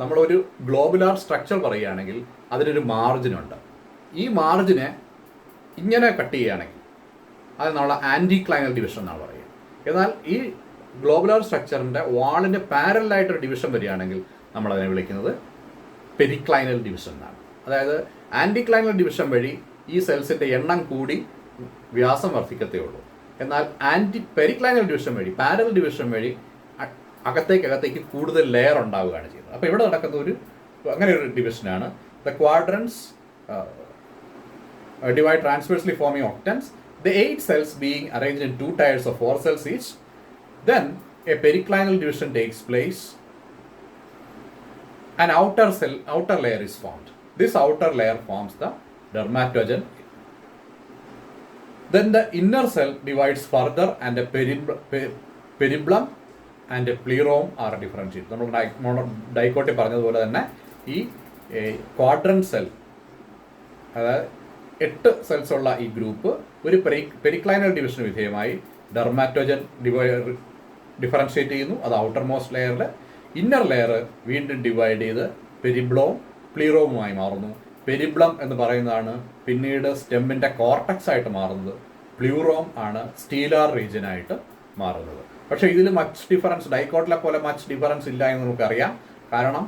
നമ്മളൊരു ഗ്ലോബുലാർ സ്ട്രക്ചർ പറയുകയാണെങ്കിൽ അതിനൊരു മാർജിനുണ്ട്. ഈ മാർജിനെ ഇങ്ങനെ കട്ട് ചെയ്യുകയാണെങ്കിൽ അത് നമ്മൾ ആൻറ്റിക്ലൈനൽ ഡിവിഷൻ എന്നാണ് പറയുക. എന്നാൽ ഈ ഗ്ലോബുലാർ സ്ട്രക്ചറിൻ്റെ വാളിൻ്റെ പാരലായിട്ടൊരു ഡിവിഷൻ വരികയാണെങ്കിൽ നമ്മളതിനെ വിളിക്കുന്നത് പെരിക്ലൈനൽ ഡിവിഷൻ എന്നാണ്. അതായത് ആൻറ്റിക്ലൈനൽ ഡിവിഷൻ വഴി ഈ സെൽസിൻ്റെ എണ്ണം കൂടി വ്യാസം വർദ്ധിക്കത്തേ ഉള്ളൂ. എന്നാൽ പെരിക്ലൈനൽ ഡിവിഷൻ വഴി, പാരലൽ ഡിവിഷൻ വഴി അകത്തേക്ക് കൂടുതൽ ലെയർ ഉണ്ടാവുകയാണ് ചെയ്യുന്നത്. അപ്പോൾ ഇവിടെ നടക്കുന്ന അങ്ങനെ ഒരു ഡിവിഷനാണ് the quadrants divide transversely forming octants, the 8 cells being arranged in 2 tiers of 4 cells each. Then a periclinal division takes place. An outer layer is formed. This outer layer forms the dermatogen. Then the inner cell divides further and a peribulum and a plerome are differentiated. നമ്മൾ ഡൈക്കോട്ടി പറഞ്ഞതുപോലെ തന്നെ ഈ quadrant cell, അതായത് 8 cells ഉള്ള ഈ group ഒരു പെരിക്ലൈനൽ ഡിവിഷന് വിധേയമായി ഡെർമാറ്റോജൻ differentiate ചെയ്യുന്നു. അത് ഔട്ടർ മോസ്റ്റ് ലെയറിൽ. ഇന്നർ ലെയർ വീണ്ടും ഡിവൈഡ് ചെയ്ത് പെരിബ്ലോം പ്ലീറോമുമായി മാറുന്നു. പെരിബ്ലം എന്ന് പറയുന്നതാണ് പിന്നീട് സ്റ്റെമ്മിൻ്റെ കോർട്ടക്സ് ആയിട്ട് മാറുന്നത്. പ്ലൂറോം ആണ് സ്റ്റീലാർ റീജിയനായിട്ട് മാറുന്നത്. പക്ഷേ ഇതിൽ മച്ച് ഡിഫറൻസ്, ഡൈക്കോട്ടിലെ പോലെ മച്ച് ഡിഫറൻസ് ഇല്ല എന്ന് നമുക്കറിയാം. കാരണം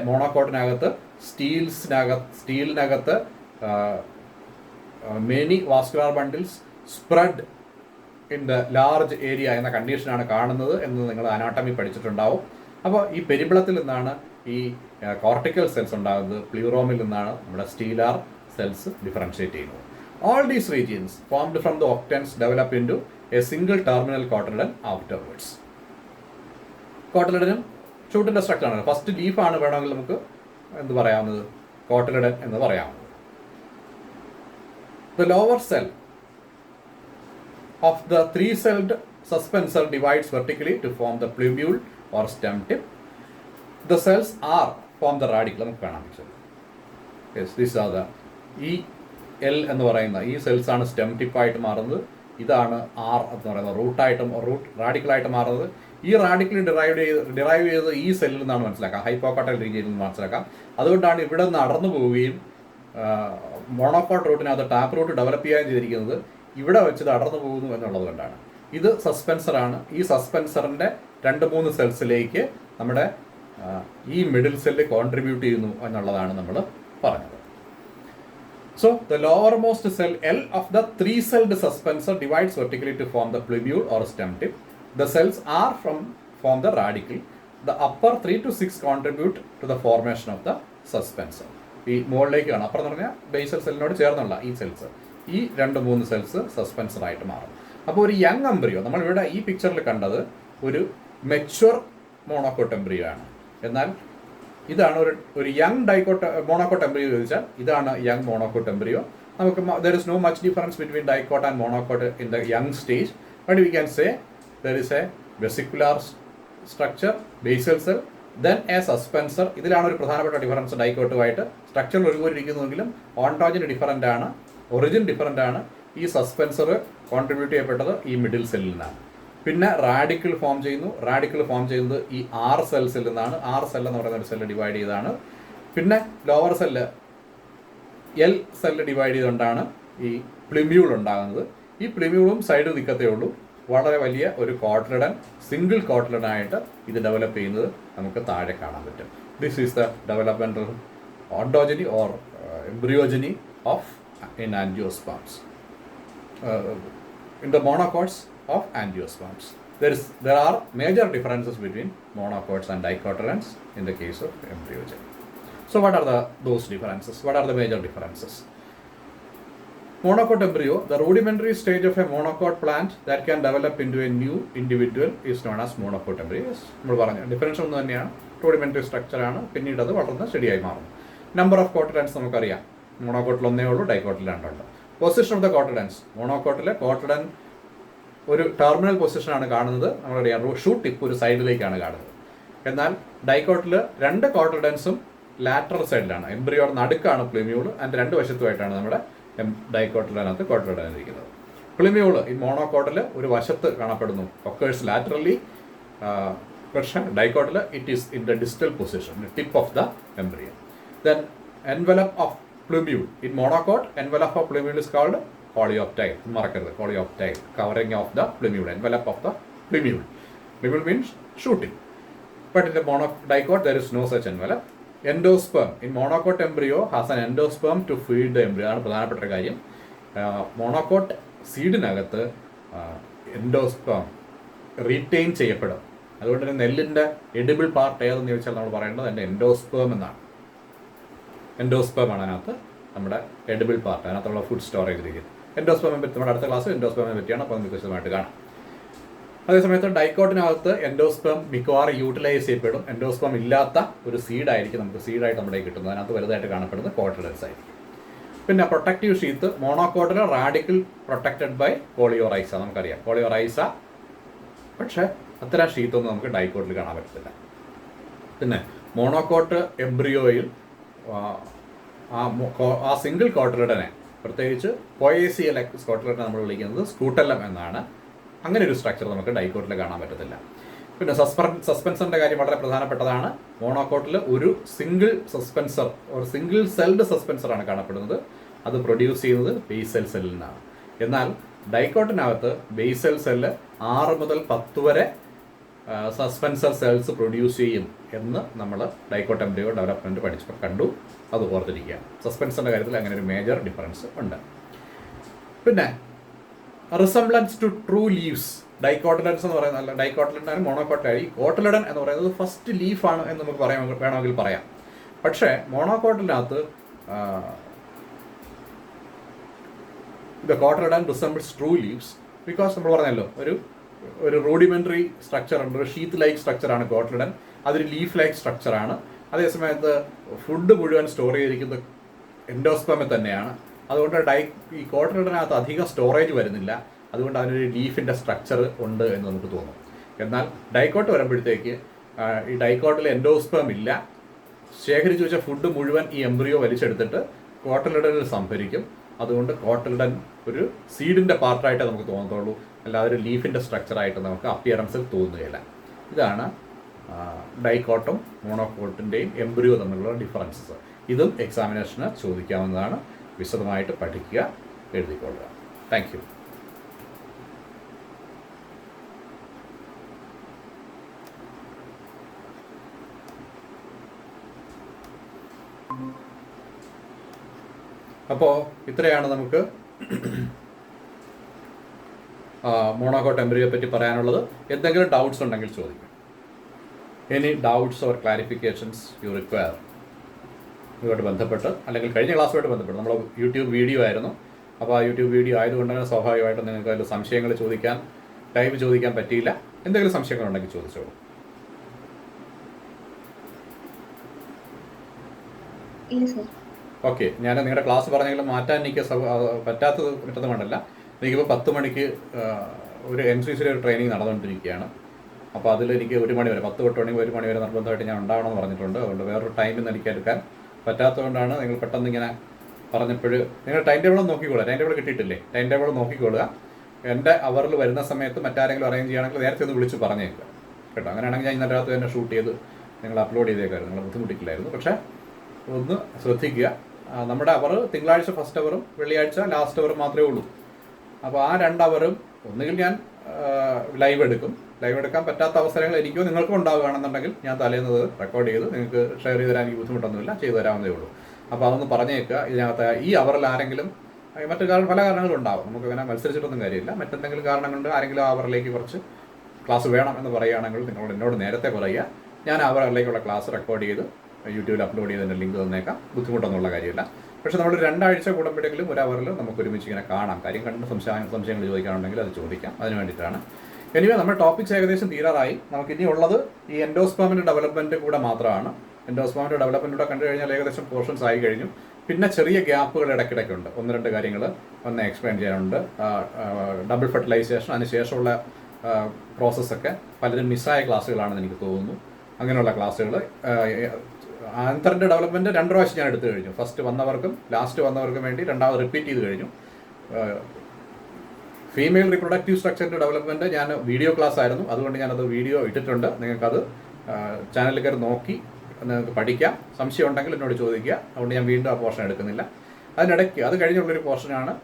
മോണോക്കോട്ടിനകത്ത് സ്റ്റീലിനകത്ത് many vascular bundles spread in the large area എന്ന കണ്ടീഷനാണ് കാണുന്നത് എന്ന് നിങ്ങൾ അനാട്ടമി പഠിച്ചിട്ടുണ്ടാവും. അപ്പോൾ ഈ പെരിബിളത്തിൽ നിന്നാണ് ഈ കോർട്ടിക്കൽ സെൽസ് ഉണ്ടാകുന്നത്. പ്ലൂറോമിൽ നിന്നാണ് നമ്മുടെ സ്റ്റീലാർ സെൽസ് ഡിഫറൻഷിയേറ്റ് ചെയ്യുന്നത്. All these regions formed from the octants develop into a single terminal cotyledon afterwards. കോട്ടിലഡനും ഷൂട്ടിൻ്റെ സ്ട്രക്ചറാണ്. ഫസ്റ്റ് ലീഫാണ് വേണമെങ്കിൽ നമുക്ക് എന്ത് പറയാവുന്നത്, കോട്ടിലഡൻ എന്ന് പറയാവുന്നത്. The lower cell of the 3-celled suspensor divides vertically to form the plumule or stem tip. The cells R form the radicle. നമുക്ക് കാണാൻ പറ്റും. Yes, these are the L എന്ന് പറയുന്ന ഈ സെൽസ് ആണ് സ്റ്റെം ടിപ്പായിട്ട് മാറുന്നത്. ഇതാണ് R എന്ന് പറയുന്നത് റൂട്ട് റാഡിക്കലായിട്ട് മാറുന്നത്. ഈ റാഡിക്കൽ ഡിറൈവ് ചെയ്ത് ഈ സെല്ലിൽ നിന്നാണ് മനസ്സിലാക്കാം, ഹൈപ്പോക്കോട്ടൽ റീജിയനിൽ നിന്ന് മനസ്സിലാക്കാം. അതുകൊണ്ടാണ് ഇവിടെ നിന്ന് അടർന്നു പോവുകയും മോണോക്കോട്ട് റൂട്ടിനകത്ത് ടാപ്പ് റൂട്ട് ഡെവലപ്പ് ചെയ്യാൻ ചെയ്തിരിക്കുന്നത് ഇവിടെ വെച്ചത് അടർന്നു പോകുന്നു എന്നുള്ളത് കൊണ്ടാണ്. ഇത് സസ്പെൻസറാണ്. ഈ സസ്പെൻസറിൻ്റെ 2-3 സെൽസിലേക്ക് നമ്മുടെ ഈ മിഡിൽ സെല്ല് കോൺട്രിബ്യൂട്ട് ചെയ്യുന്നു എന്നുള്ളതാണ് നമ്മൾ പറഞ്ഞത്. So the lowermost cell L of the 3-celled suspensor divides vertically to form the plumule or stem tip. The cells R form the radicle. The upper 3 to 6 contribute to the formation of the suspensor. ഈ മുകളിലേക്കാണ്, അപ്പുറം എന്ന് പറഞ്ഞാൽ basal സെല്ലിനോട് ചേർന്നുള്ള ഈ cells, ഈ 2-3 cells സസ്പെൻസറായിട്ട് മാറും. അപ്പോൾ ഒരു യങ് എംബ്രിയോ, നമ്മളിവിടെ ഈ പിക്ചറിൽ കണ്ടത് ഒരു മെച്വർ മോണോക്കോട്ട് എംബ്രിയോ ആണ്. എന്നാൽ ഇതാണ് ഒരു യങ് മോണോക്കോട്ട് എംബ്രിയോ ചോദിച്ചാൽ ഇതാണ് യങ് മോണോക്കോട്ട് എംബ്രിയോ. നമുക്ക് there is no much difference between dicot and monocot in the young stage, but we can say there is a vesicular structure, basal cell, then a suspensor. ഇതിലാണ് ഒരു പ്രധാനപ്പെട്ട difference ഡൈക്കോട്ടുമായിട്ട്. സ്ട്രക്ചറിൽ ഒരുപോലെ ഇരിക്കുന്നുവെങ്കിലും ontogeny different ആണ്, origin different ആണ്. ഈ സസ്പെൻസർ കോൺട്രിബ്യൂട്ട് ചെയ്യപ്പെട്ടത് ഈ മിഡിൽ സെല്ലിൽ നിന്നാണ്. പിന്നെ റാഡിക്കിൾ ഫോം ചെയ്യുന്നു. റാഡിക്കിൾ ഫോം ചെയ്യുന്നത് ഈ 6 സെൽസിൽ നിന്നാണ്. 6 സെൽ എന്ന് പറയുന്ന ഒരു സെല്ല് ഡിവൈഡ് ചെയ്താണ്. പിന്നെ lower cell L cell divide ചെയ്തുകൊണ്ടാണ് ഈ പ്ലിമ്യൂൾ ഉണ്ടാകുന്നത്. ഈ പ്ലിമ്യൂളും സൈഡിൽ നിൽക്കത്തേ ഉള്ളൂ. വളരെ വലിയ ഒരു കോട്ടിലഡൻ, സിംഗിൾ കോട്ടിലഡനായിട്ട് ഇത് ഡെവലപ്പ് ചെയ്യുന്നത് നമുക്ക് താഴെ കാണാൻ പറ്റും. This is the developmental ontogeny or embryogeny of in angiosperms, in the monocots of angiosperms. There are major differences between monocots and dicotyledons in the case of embryogeny. So what are those differences? What are the major differences? Monocot embryo, the rudimentary stage of a monocot plant that can develop into a new individual is known as monocot embryo. നമ്മൾ പറഞ്ഞു difference ഒന്ന് തന്നെയാണ്, റൂഡിമെൻ്ററി structure ആണ്, പിന്നീട് അത് വളർന്ന് സ്റ്റഡിയായി മാറും. Number of കോട്ടിലൻസ് നമുക്കറിയാം, മോണോക്കോട്ടിൽ 1 ഉള്ളൂ, ഡൈക്കോട്ടിൽ 2 ഉണ്ട്. പൊസിഷൻ ഓഫ് ദ കോട്ടിലൻസ്, മോണോക്കോട്ടിലെ കോട്ടിലൻ ഒരു ടെർമിനൽ പൊസിഷനാണ് കാണുന്നത്, നമ്മളറിയാം ഷൂട്ട് ടിപ്പ് ഒരു സൈഡിലേക്കാണ് കാണുന്നത്. എന്നാൽ ഡൈക്കോട്ടിൽ 2 കോട്ടിലൻസും ലാറ്ററൽ സൈഡിലാണ്, എംബ്രിയോയുടെ നടുക്കാണ് പ്ലിമ്യൂൾ, അതിൻ്റെ 2 വശത്തുമായിട്ടാണ് നമ്മുടെ ഡൈക്കോട്ടിലനകത്ത് കോട്ടിലൻ ഇരിക്കുന്നത്. പ്ലിമ്യൂൾ ഈ മോണോക്കോട്ടിൽ ഒരു വശത്ത് കാണപ്പെടുന്നു, ഒക്കേഴ്സ് ലാറ്ററലി, പക്ഷേ ഡൈക്കോട്ടിൽ it is in the distal position, tip of the embryo. Then envelope of plumule. In monocot, envelope of plumule is called coleoptile. മറക്കരുത്, coleoptile, covering of the plumule, envelope of the plumule. Plumule means shooting. But in the dicot, there is no such envelope. Endosperm. In monocot embryo has an endosperm to feed the embryo. ആണ് പ്രധാനപ്പെട്ട കാര്യം. Monocot സീഡിനകത്ത് endosperm retain ചെയ്യപ്പെടും. അതുകൊണ്ട് തന്നെ നെല്ലിൻ്റെ edible part ഏതെന്ന് ചോദിച്ചാൽ നമ്മൾ പറയേണ്ടത് എൻ്റെ എൻഡോസ്പേം എന്നാണ്. എൻഡോസ്പേം ആണ് അതിനകത്ത് നമ്മുടെ എഡിബിൾ പാർട്ട്, അതിനകത്തുള്ള ഫുഡ് സ്റ്റോറേജ് ഇരിക്കുന്നത്. എൻഡോസ്പേമിനെ പറ്റി നമ്മുടെ അടുത്ത ക്ലാസ് എൻഡോസ്പേമിനെ പറ്റിയാണ്, അപ്പോൾ നമുക്ക് വിശദമായിട്ട് കാണാം. അതേസമയത്ത് ഡൈക്കോട്ടിനകത്ത് എൻഡോസ്പേം മിക്കവാറും യൂട്ടിലൈസ് ചെയ്യപ്പെടും. എൻഡോസ്പേം ഇല്ലാത്ത ഒരു സീഡായിരിക്കും നമുക്ക് സീഡായിട്ട് നമ്മുടെ കിട്ടുന്നത്. അതിനകത്ത് വലുതായിട്ട് കാണപ്പെടുന്നത് കോട്ടിലൻസ് ആയിരിക്കും. പിന്നെ പ്രൊട്ടക്റ്റീവ് ഷീത്ത് മോണോക്കോട്ടിൽ റാഡിക്കൽ പ്രൊട്ടക്റ്റഡ് ബൈ പോളിയോറൈസ. നമുക്കറിയാം പോളിയോറൈസ, പക്ഷേ അത്തരം ഷീത്തൊന്നും നമുക്ക് ഡൈക്കോട്ടിൽ കാണാൻ പറ്റത്തില്ല. പിന്നെ മോണോക്കോട്ട് എംബ്രിയോയിൽ ആ സിംഗിൾ കോട്ടിലിഡനെ, പ്രത്യേകിച്ച് പോയേസിയൽ കോട്ടിലിഡനെ നമ്മൾ വിളിക്കുന്നത് സ്കൂട്ടല്ലം എന്നാണ്. അങ്ങനെ ഒരു സ്ട്രക്ചർ നമുക്ക് ഡൈക്കോട്ടിൽ കാണാൻ പറ്റത്തില്ല. പിന്നെ സസ്പെൻസറിൻ്റെ കാര്യം വളരെ പ്രധാനപ്പെട്ടതാണ്. മോണോക്കോട്ടിൽ ഒരു സിംഗിൾ സസ്പെൻസർ, ഒരു സിംഗിൾ സെൽഡ് സസ്പെൻസറാണ് കാണപ്പെടുന്നത്. അത് പ്രൊഡ്യൂസ് ചെയ്യുന്നത് ബേസൽ സെല്ലിൽ നിന്നാണ്. എന്നാൽ ഡൈക്കോട്ടിനകത്ത് ബേസൽ സെല്ല് 6 മുതൽ 10 വരെ സസ്പെൻസർ സെൽസ് പ്രൊഡ്യൂസ് ചെയ്യും എന്ന് നമ്മൾ ഡൈക്കോട്ട് എംബ്രിയോ ഡെവലപ്മെൻറ്റ് പഠിച്ചപ്പോൾ കണ്ടു. അത് ഓർത്തിരിക്കുക. സസ്പെൻസറിൻ്റെ കാര്യത്തിൽ അങ്ങനെ ഒരു മേജർ ഡിഫറൻസ് ഉണ്ട്. പിന്നെ റിസംബ്ലൻസ് ടു ട്രൂ ലീവ്സ്. ഡൈക്കോട്ടിലൻസ് എന്ന് പറയുന്നത് ഡൈക്കോട്ടിലൻ മോണോക്കോട്ടായി. കോട്ടിലിഡൻ എന്ന് പറയുന്നത് ഫസ്റ്റ് ലീഫാണ് എന്ന് നമുക്ക് വേണമെങ്കിൽ പറയാം. പക്ഷേ മോണോക്കോട്ടിനകത്ത് the cotyledon resembles true leaves because നമ്മൾ പറഞ്ഞല്ലോ ഒരു റൂഡിമെൻ്ററി സ്ട്രക്ചർ ഉണ്ട്, ഒരു ഷീത്ത് ലൈക്ക് സ്ട്രക്ചറാണ് കോട്ടിലിഡൻ. അതൊരു ലീഫ് ലൈക്ക് സ്ട്രക്ചറാണ്. അതേസമയത്ത് ഫുഡ് മുഴുവൻ സ്റ്റോർ ചെയ്തിരിക്കുന്നത് എൻഡോസ്പേമിൽ തന്നെയാണ്. അതുകൊണ്ട് ഈ കോട്ടിലിഡനകത്ത് അധികം സ്റ്റോറേജ് വരുന്നില്ല. അതുകൊണ്ട് അതിനൊരു ലീഫിൻ്റെ സ്ട്രക്ചർ ഉണ്ട് എന്ന് നമുക്ക് തോന്നും. എന്നാൽ ഡൈക്കോട്ട് വരുമ്പോഴത്തേക്ക് ഈ ഡൈക്കോട്ടിൽ എൻഡോസ്പേം ഇല്ല. ശേഖരിച്ച് വെച്ച ഫുഡ് മുഴുവൻ ഈ എംബ്രിയോ വലിച്ചെടുത്തിട്ട് കോട്ടിലിഡനിൽ സംഭരിക്കും. അതുകൊണ്ട് കോട്ടിലിഡൻ ഒരു സീഡിൻ്റെ പാർട്ടായിട്ടേ നമുക്ക് തോന്നത്തുള്ളൂ, അല്ലാതെ ഒരു ലീഫിൻ്റെ സ്ട്രക്ചറായിട്ട് നമുക്ക് അപ്പിയറൻസിൽ തോന്നുകയില്ല. ഇതാണ് ഡൈക്കോട്ടും മോണോക്കോട്ടിൻ്റെയും എംബ്രിയോ തമ്മിലുള്ള ഡിഫറൻസസ്. ഇതും എക്സാമിനേഷന് ചോദിക്കാവുന്നതാണ്. വിശദമായിട്ട് പഠിക്കുക, എഴുതിക്കൊള്ളുക. Thank you. അപ്പോൾ ഇത്രയാണ് നമുക്ക് മോണോക്കോട്ട് എംബ്രിയോയെ പറ്റി പറയാനുള്ളത്. എന്തെങ്കിലും ഡൗട്ട്സ് ഉണ്ടെങ്കിൽ ചോദിക്കും. Any doubts or clarifications you require ഇതുമായിട്ട് ബന്ധപ്പെട്ട്, അല്ലെങ്കിൽ കഴിഞ്ഞ ക്ലാസ്സുമായിട്ട് ബന്ധപ്പെട്ട്. നമ്മൾ യൂട്യൂബ് വീഡിയോ ആയിരുന്നു. അപ്പോൾ ആ യൂട്യൂബ് വീഡിയോ ആയതുകൊണ്ട് തന്നെ സ്വാഭാവികമായിട്ടും നിങ്ങൾക്ക് അതിൽ സംശയങ്ങൾ ചോദിക്കാൻ പറ്റിയില്ല. എന്തെങ്കിലും സംശയങ്ങളുണ്ടെങ്കിൽ ചോദിച്ചോളൂ. ഓക്കെ, ഞാൻ നിങ്ങളുടെ ക്ലാസ് പറഞ്ഞെങ്കിലും മാറ്റാൻ എനിക്ക് പറ്റാത്തത് കൊണ്ടല്ല. എനിക്കിപ്പോൾ 10 മണിക്ക് ഒരു NCCയുടെ ഒരു ട്രെയിനിങ് നടന്നുകൊണ്ടിരിക്കുകയാണ്. അപ്പോൾ അതിൽ എനിക്ക് 1 മണി വരെ 10 തൊട്ട് 1 മണി വരെ നിർബന്ധമായിട്ട് ഞാൻ ഉണ്ടാവണമെന്ന് പറഞ്ഞിട്ടുണ്ട്. അതുകൊണ്ട് വേറൊരു ടൈമിൽ നിന്ന് എനിക്ക് എടുക്കാൻ പറ്റാത്തതുകൊണ്ടാണ് നിങ്ങൾ പെട്ടെന്ന് ഇങ്ങനെ പറഞ്ഞപ്പോൾ. നിങ്ങൾ ടൈം ടേബിൾ നോക്കിക്കോളുക. ടൈം ടേബിൾ കിട്ടിയിട്ടില്ലേ? ടൈം ടേബിൾ നോക്കിക്കോളുക. എൻ്റെ അവറിൽ വരുന്ന സമയത്ത് മറ്റാരെങ്കിലും അറേഞ്ച് ചെയ്യുകയാണെങ്കിൽ നേരത്തെ ഒന്ന് വിളിച്ച് പറഞ്ഞേക്കുക കേട്ടോ. അങ്ങനെയാണെങ്കിൽ ഞാൻ ഇന്നത്തെ രാത്രി തന്നെ ഷൂട്ട് ചെയ്ത് നിങ്ങൾ അപ്ലോഡ് ചെയ്തേക്കായിരുന്നു. നിങ്ങൾ ബുദ്ധിമുട്ടിക്കില്ലായിരുന്നു. പക്ഷേ ഒന്ന് ശ്രദ്ധിക്കുക. നമ്മുടെ അവർ തിങ്കളാഴ്ച ഫസ്റ്റ് അവറും വെള്ളിയാഴ്ച ലാസ്റ്റ് അവറും മാത്രമേ ഉള്ളൂ. അപ്പോൾ ആ 2 അവറും ഒന്നുകിൽ ഞാൻ ലൈവ് എടുക്കാൻ പറ്റാത്ത അവസരങ്ങൾ എനിക്കോ നിങ്ങൾക്കും ഉണ്ടാവുകയാണെന്നുണ്ടെങ്കിൽ ഞാൻ തലേന്നത് റെക്കോർഡ് ചെയ്ത് നിങ്ങൾക്ക് ഷെയർ ചെയ്ത് തരാൻ എനിക്ക് ബുദ്ധിമുട്ടൊന്നുമില്ല, ചെയ്തു തരാവുന്നതേ ഉള്ളൂ. അപ്പോൾ അതൊന്ന് പറഞ്ഞേക്കുക. ഇതിനകത്ത് ഈ അവറിൽ ആരെങ്കിലും പല കാരണങ്ങളുണ്ടാവും, നമുക്കങ്ങനെ മത്സരിച്ചിട്ടൊന്നും കാര്യമില്ല. മറ്റെന്തെങ്കിലും കാരണം കൊണ്ട് ആരെങ്കിലും ആ അവറിലേക്ക് കുറച്ച് ക്ലാസ് വേണം എന്ന് പറയുകയാണെങ്കിൽ നിങ്ങളോട് എന്നോട് നേരത്തെ പറയുക. ഞാൻ ആ അവറിലേക്കുള്ള ക്ലാസ് റെക്കോർഡ് ചെയ്ത് യൂട്യൂബിൽ അപ്ലോഡ് ചെയ്തതിൻ്റെ ലിങ്ക് തന്നേക്കാം. ബുദ്ധിമുട്ടൊന്നുള്ള കാര്യമില്ല. പക്ഷേ നമ്മൾ 2 ആഴ്ച കൂടുമ്പോഴെങ്കിലും 1 അവറിൽ നമുക്ക് ഒരുമിച്ച് ഇങ്ങനെ കാണാം. കാര്യം കണ്ട് സംശയങ്ങൾ ചോദിക്കാനുണ്ടെങ്കിൽ അത് ചോദിക്കാം. അതിന് വേണ്ടിയിട്ടാണ്. എനിവേ നമ്മുടെ ടോപ്പിക്സ് ഏകദേശം തീരാറായി. നമുക്ക് ഇനി ഉള്ളത് ഈ എൻഡോസ്പേമിൻ്റെ ഡെവലപ്മെൻറ്റ് കൂടെ മാത്രമാണ്. എൻഡോസ്പേമിൻ്റെ ഡെവലപ്മെൻറ്റ് കൂടെ കണ്ടു കഴിഞ്ഞാൽ ഏകദേശം പോർഷൻസ് ആയി കഴിഞ്ഞു. പിന്നെ ചെറിയ ഗ്യാപ്പുകൾ ഇടയ്ക്കിടയ്ക്കുണ്ട്. 1-2 കാര്യങ്ങൾ ഒന്ന് എക്സ്പ്ലെയിൻ ചെയ്യാനുണ്ട്. ഡബിൾ ഫെർട്ടിലൈസേഷൻ, അതിന് ശേഷമുള്ള പ്രോസസ്സൊക്കെ പലരും മിസ്സായ ക്ലാസ്സുകളാണെന്ന് എനിക്ക് തോന്നുന്നു. അങ്ങനെയുള്ള ക്ലാസ്സുകൾ ആൻസറിൻ്റെ ഡെവലപ്മെൻറ്റ് 2 പ്രാവശ്യം ഞാൻ എടുത്തു കഴിഞ്ഞു. ഫസ്റ്റ് വന്നവർക്കും ലാസ്റ്റ് വന്നവർക്കും വേണ്ടി 2ാമത് റിപ്പീറ്റ് ചെയ്ത് കഴിഞ്ഞു. ഫീമെയിൽ റീപ്രൊഡക്റ്റീവ് സ്ട്രക്ചറിൻ്റെ ഡെവലപ്മെൻറ്റ് ഞാൻ വീഡിയോ ക്ലാസ് ആയിരുന്നു. അതുകൊണ്ട് ഞാനത് വീഡിയോ ഇട്ടിട്ടുണ്ട്. നിങ്ങൾക്കത് ചാനലിൽ കയറി നോക്കി നിങ്ങൾക്ക് പഠിക്കാം. സംശയം ഉണ്ടെങ്കിൽ എന്നോട് ചോദിക്കുക. അതുകൊണ്ട് ഞാൻ വീണ്ടും ആ പോർഷൻ എടുക്കുന്നില്ല. അതിനിടയ്ക്ക് അത് കഴിഞ്ഞുള്ളൊരു പോർഷനാണ്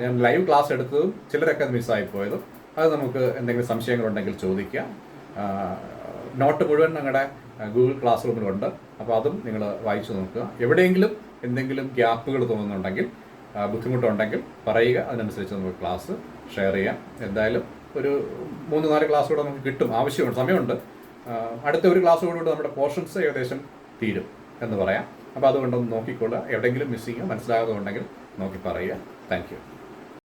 ഞാൻ ലൈവ് ക്ലാസ് എടുത്തതും ചിലരൊക്കെ അത് മിസ്സായിപ്പോയതും. അത് നമുക്ക് എന്തെങ്കിലും സംശയങ്ങളുണ്ടെങ്കിൽ ചോദിക്കാം. നോട്ട് മുഴുവൻ ഞങ്ങളുടെ ഗൂഗിൾ ക്ലാസ് റൂമിലുണ്ട്. അപ്പോൾ അതും നിങ്ങൾ വായിച്ചു നോക്കുക. എവിടെയെങ്കിലും എന്തെങ്കിലും ഗ്യാപ്പുകൾ തോന്നുന്നുണ്ടെങ്കിൽ, ബുദ്ധിമുട്ടുണ്ടെങ്കിൽ പറയുക. അതിനനുസരിച്ച് നമുക്ക് ക്ലാസ് ഷെയർ ചെയ്യാം. എന്തായാലും ഒരു 3-4 ക്ലാസ് കൂടെ നമുക്ക് കിട്ടും. ആവശ്യമുണ്ട്, സമയമുണ്ട്. അടുത്ത ഒരു ക്ലാസ് കൂടി നമ്മുടെ പോർഷൻസ് ഏകദേശം തീരും എന്ന് പറയാം. അപ്പോൾ അതുകൊണ്ടൊന്ന് നോക്കിക്കൊള്ളുക. എവിടെയെങ്കിലും മിസ്സിങ്ങോ മനസ്സിലാകാതെ ഉണ്ടെങ്കിൽ നോക്കി പറയുക. Thank you.